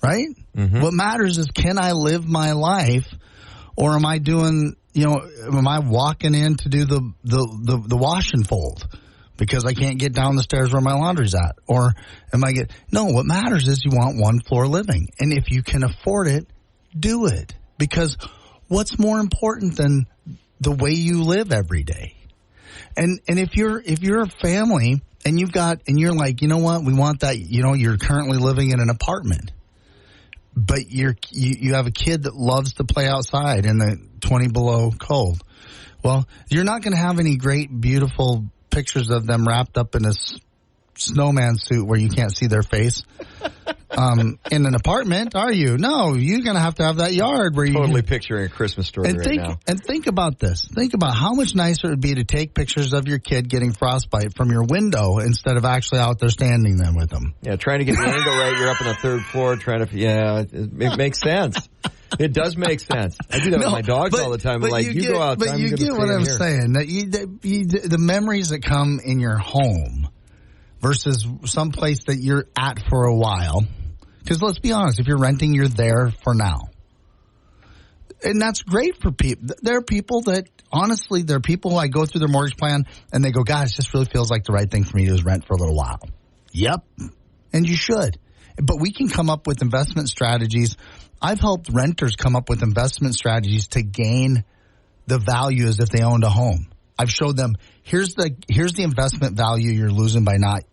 Right? Mm-hmm. What matters is, can I live my life, or am I doing, am I walking in to do the wash and fold because I can't get down the stairs where my laundry's at? Or no, what matters is you want one floor living. And if you can afford it, do it. Because what's more important than the way you live every day? And if you're a family and you're like, you know what, we want that, you're currently living in an apartment, but you have a kid that loves to play outside in the 20 below cold. Well, you're not going to have any great, beautiful pictures of them wrapped up in a snowman suit where you can't see their face in an apartment, are you? No, you're going to have that yard where you totally picturing a Christmas story now. And think about this. Think about how much nicer it would be to take pictures of your kid getting frostbite from your window instead of actually out there standing there with them. Yeah, trying to get the angle right. You're up on the third floor trying to, it makes sense. It does make sense. I do that with my dogs all the time. I'm like, you go out. But you get what I'm saying. That the memories that come in your home versus some place that you're at for a while. Because let's be honest, if you're renting, you're there for now. And that's great for people. There are people that, honestly, there are people who I go through their mortgage plan and they go, God, it just really feels like the right thing for me to do is rent for a little while. Yep. And you should. But we can come up with investment strategies. I've helped renters come up with investment strategies to gain the value as if they owned a home. I've showed them, here's the investment value you're losing by not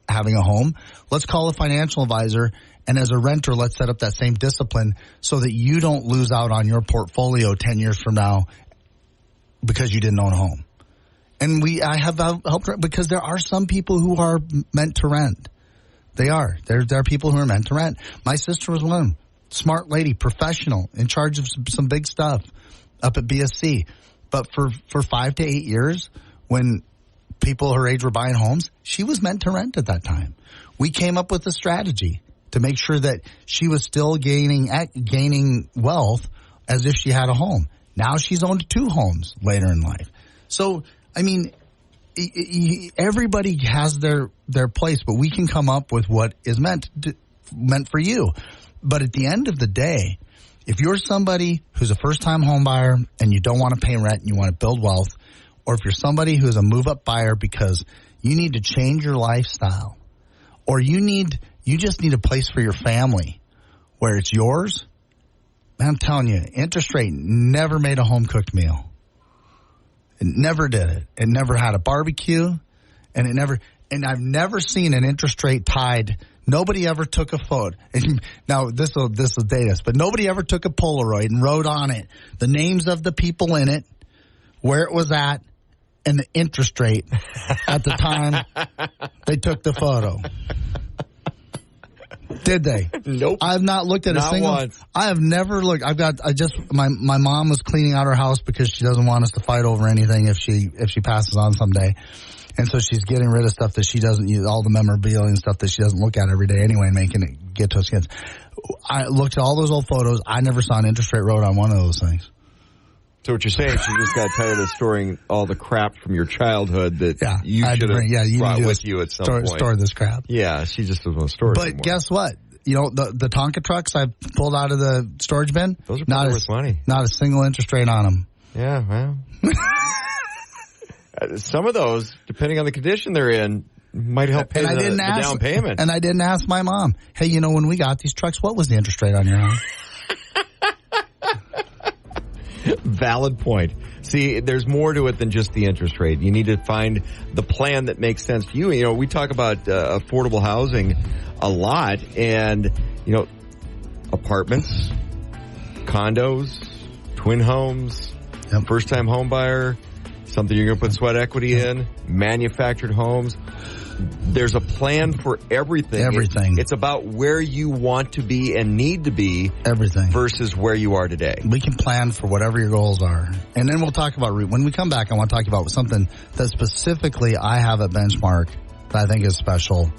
having a home. Let's call a financial advisor, and as a renter, let's set up that same discipline so that you don't lose out on your portfolio 10 years from now because you didn't own a home. And I have helped, because there are some people who are meant to rent. They are. There are people who are meant to rent. My sister was one. Smart lady, professional, in charge of some big stuff up at BSC. But for 5 to 8 years, when people her age were buying homes, she was meant to rent at that time. We came up with a strategy to make sure that she was still gaining wealth as if she had a home. Now she's owned 2 homes later in life. So, I mean, everybody has their place, but we can come up with what is meant for you. But at the end of the day, if you're somebody who's a first-time home buyer and you don't want to pay rent and you want to build wealth, or if you're somebody who's a move-up buyer because you need to change your lifestyle, or you just need a place for your family where it's yours, I'm telling you, interest rate never made a home-cooked meal. It never did it. It never had a barbecue, and I've never seen an interest rate tied. Nobody ever took a photo. Now, this will date us, but nobody ever took a Polaroid and wrote on it the names of the people in it, where it was at, and the interest rate at the time they took the photo. Did they? Nope. I've not looked at a single. Once. I have never looked. My mom was cleaning out her house because she doesn't want us to fight over anything if she passes on someday. And so she's getting rid of stuff that she doesn't use, all the memorabilia and stuff that she doesn't look at every day anyway, and making it get to us kids. I looked at all those old photos. I never saw an interest rate wrote on one of those things. So what you're saying, she just got tired of storing all the crap from your childhood that you should have brought with you at some point. Store this crap. Yeah, she just doesn't want to store it anymore. But guess what? You know, the Tonka trucks I pulled out of the storage bin, those are probably worth money. Not a single interest rate on them. Yeah, well. Some of those, depending on the condition they're in, might help pay the down payment. And I didn't ask my mom, hey, you know, when we got these trucks, what was the interest rate on your house? Valid point. See, there's more to it than just the interest rate. You need to find the plan that makes sense to you. You know, we talk about affordable housing a lot, and, you know, apartments, condos, twin homes, first-time home buyer, something you're going to put sweat equity in, manufactured homes. There's a plan for everything. Everything. It's about where you want to be and need to be. Everything. Versus where you are today. We can plan for whatever your goals are. And then we'll talk about, when we come back, I want to talk about something that specifically I have at Benchmark that I think is special.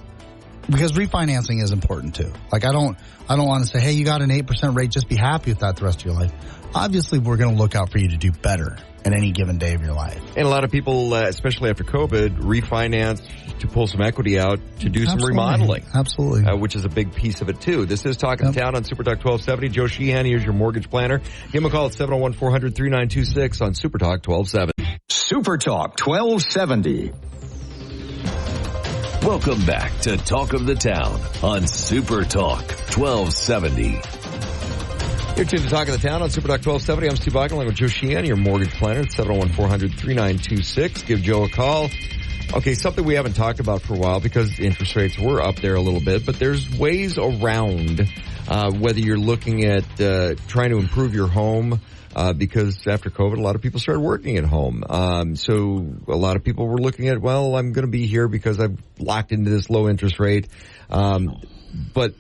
Because refinancing is important too. Like I don't want to say, hey, you got an 8% rate, just be happy with that the rest of your life. Obviously, we're going to look out for you to do better at any given day of your life. And a lot of people, especially after COVID, refinance to pull some equity out to do some remodeling. Absolutely. Which is a big piece of it, too. This is Talking Town on Super Talk 1270. Joe Sheehan, here's your mortgage planner. Give him a call at 701-400-3926 on Super Talk 1270. Super Talk 1270. Welcome back to Talk of the Town on Super Talk 1270. You're tuned to Talk of the Town on Super Talk 1270. I'm Steve Boggan along with Joe Sheehan, your mortgage planner at 701-400-3926. Give Joe a call. Okay, something we haven't talked about for a while because interest rates were up there a little bit, but there's ways around whether you're looking at trying to improve your home because after COVID, a lot of people started working at home. So a lot of people were looking at, well, I'm going to be here because I've locked into this low interest rate. But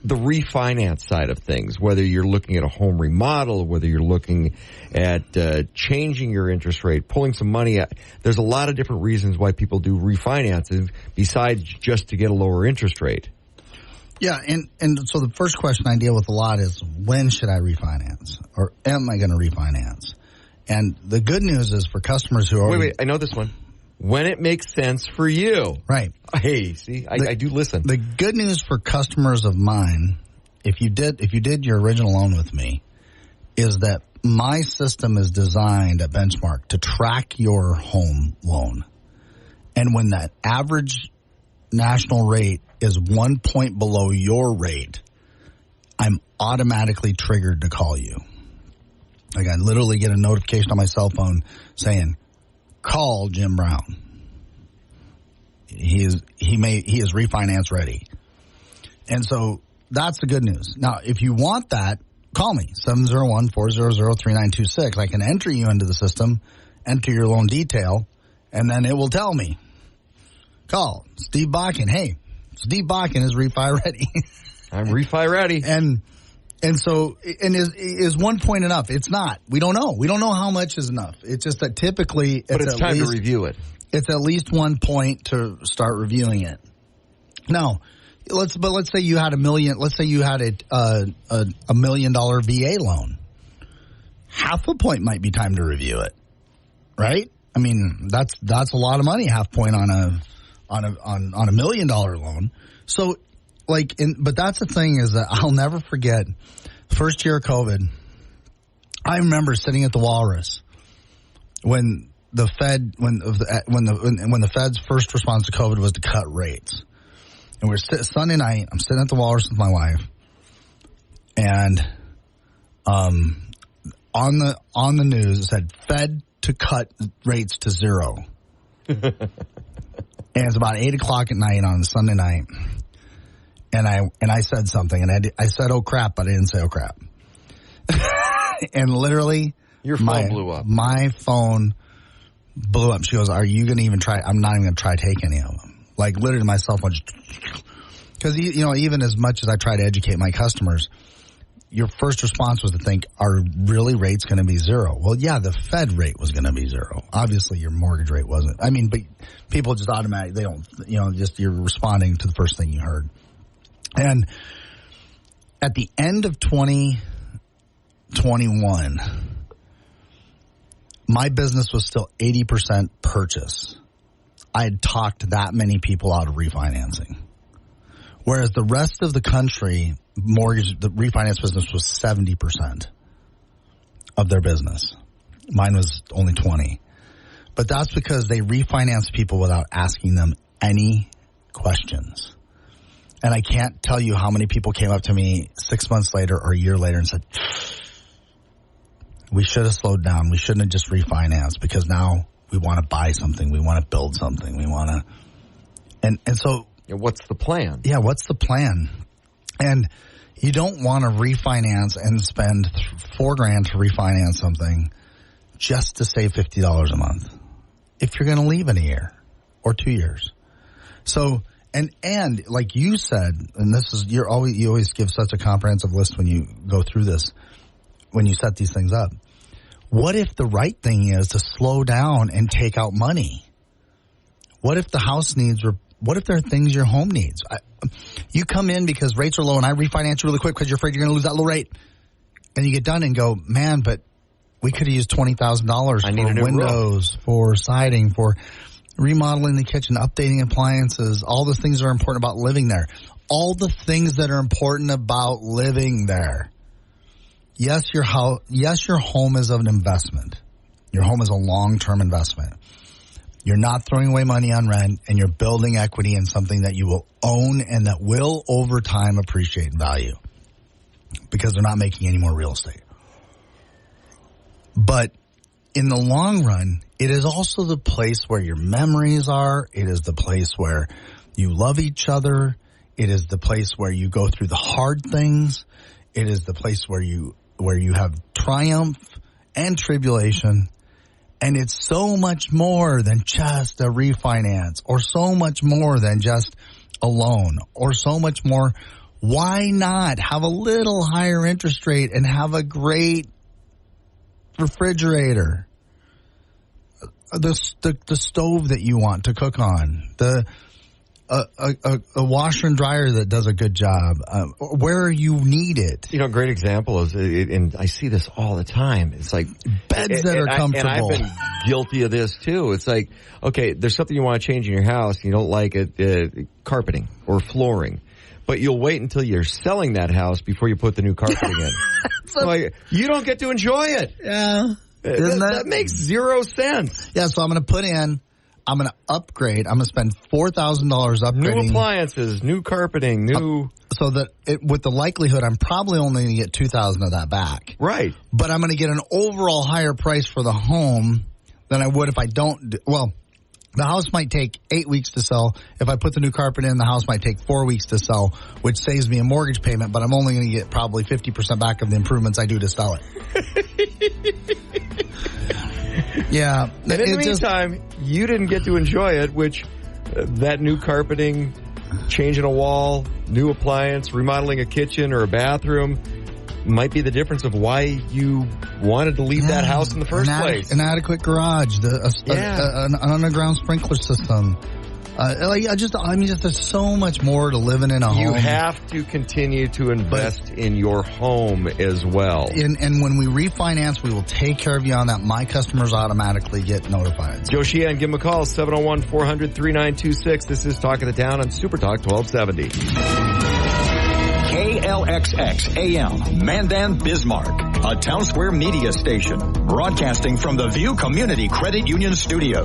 the refinance side of things, whether you're looking at a home remodel, whether you're looking at changing your interest rate, pulling some money out, there's a lot of different reasons why people do refinancing besides just to get a lower interest rate. Yeah, and so the first question I deal with a lot is, when should I refinance? Or am I going to refinance? And the good news is for customers who are... Wait, I know this one. When it makes sense for you. Right. Hey, see, I do listen. The good news for customers of mine, if you did your original loan with me, is that my system is designed at Benchmark to track your home loan. And when that average national rate is 1 point below your rate, I'm automatically triggered to call you. Like I literally get a notification on my cell phone saying, call Jim Brown. He is refinance ready. And so that's the good news. Now, if you want that, call me, 701-400-3926. I can enter you into the system, enter your loan detail, and then it will tell me. Call Steve Bakken. Hey, Steve Bakken is refi ready. I'm refi ready. And so, is 1 point enough? It's not. We don't know. We don't know how much is enough. It's just that typically, it's time to review it. It's at least 1 point to start reviewing it. Now, let's say you had $1 million. Let's say you had a $1 million VA loan. Half a point might be time to review it, right? I mean, that's a lot of money. Half point on a $1 million loan. So. But that's the thing is that I'll never forget first year of COVID. I remember sitting at the Walrus when the Fed's first response to COVID was to cut rates. And Sunday night, I'm sitting at the Walrus with my wife, and on the news it said Fed to cut rates to 0. And it's about 8:00 at night on Sunday night. And I said something, and I said, oh, crap, but I didn't say, oh, crap. And literally, your phone blew up. My phone blew up. She goes, are you going to even try? I'm not even going to try to take any of them. Like, literally, my cell phone just... Because, even as much as I try to educate my customers, your first response was to think, are really rates going to be 0? Well, yeah, the Fed rate was going to be 0. Obviously, your mortgage rate wasn't. I mean, but people just automatically, they don't, you're responding to the first thing you heard. And at the end of 2021, my business was still 80% purchase. I had talked that many people out of refinancing. Whereas the rest of the country, the refinance business was 70% of their business. Mine was only 20. But that's because they refinanced people without asking them any questions. And I can't tell you how many people came up to me 6 months later or a year later and said, we should have slowed down. We shouldn't have just refinanced because now we want to buy something. We want to build something. We want to. And so. What's the plan? Yeah, what's the plan? And you don't want to refinance and spend $4,000 to refinance something just to save $50 a month if you're going to leave in a year or 2 years. So, and like you said, and this is, you always give such a comprehensive list when you go through this, when you set these things up. What if the right thing is to slow down and take out money? What if the house needs, what if there are things your home needs? You come in because rates are low and I refinance you really quick because you're afraid you're going to lose that low rate. And you get done and go, man, but we could have used $20,000 for windows, for siding, for remodeling the kitchen, updating appliances, all the things that are important about living there. All the things that are important about living there. Yes, your home is an investment. Your home is a long-term investment. You're not throwing away money on rent, and you're building equity in something that you will own and that will, over time, appreciate in value because they're not making any more real estate. But in the long run, it is also the place where your memories are. It is the place where you love each other. It is the place where you go through the hard things. It is the place where you have triumph and tribulation. And it's so much more than just a refinance or so much more than just a loan or so much more. Why not have a little higher interest rate and have a great refrigerator, the stove that you want to cook on, a washer and dryer that does a good job, where you need it. You know, a great example is, and I see this all the time, it's like beds that are comfortable. And I've been guilty of this too. It's like, okay, there's something you want to change in your house, and you don't like it, carpeting or flooring. But you'll wait until you're selling that house before you put the new carpeting in. Like, you don't get to enjoy it. Yeah. That makes zero sense. Yeah, so I'm going to upgrade. I'm going to spend $4,000 upgrading. New appliances, new carpeting, so that with the likelihood I'm probably only going to get $2,000 of that back. Right. But I'm going to get an overall higher price for the home than I would if I don't. Well, the house might take 8 weeks to sell. If I put the new carpet in, the house might take 4 weeks to sell, which saves me a mortgage payment, but I'm only going to get probably 50% back of the improvements I do to sell it. Yeah. And in the meantime, you didn't get to enjoy it, which that new carpeting, changing a wall, new appliance, remodeling a kitchen or a bathroom might be the difference of why you wanted to leave that house in the first place. An adequate garage, an underground sprinkler system. There's so much more to living in a home. You have to continue to invest in your home as well. And when we refinance, we will take care of you on that. My customers automatically get notified. Joe Sheehan, give him a call, 701-400-3926. This is Talk of the Town on Super Talk 1270. KLXX AM, Mandan, Bismarck, a Town Square media station, broadcasting from the View Community Credit Union Studio.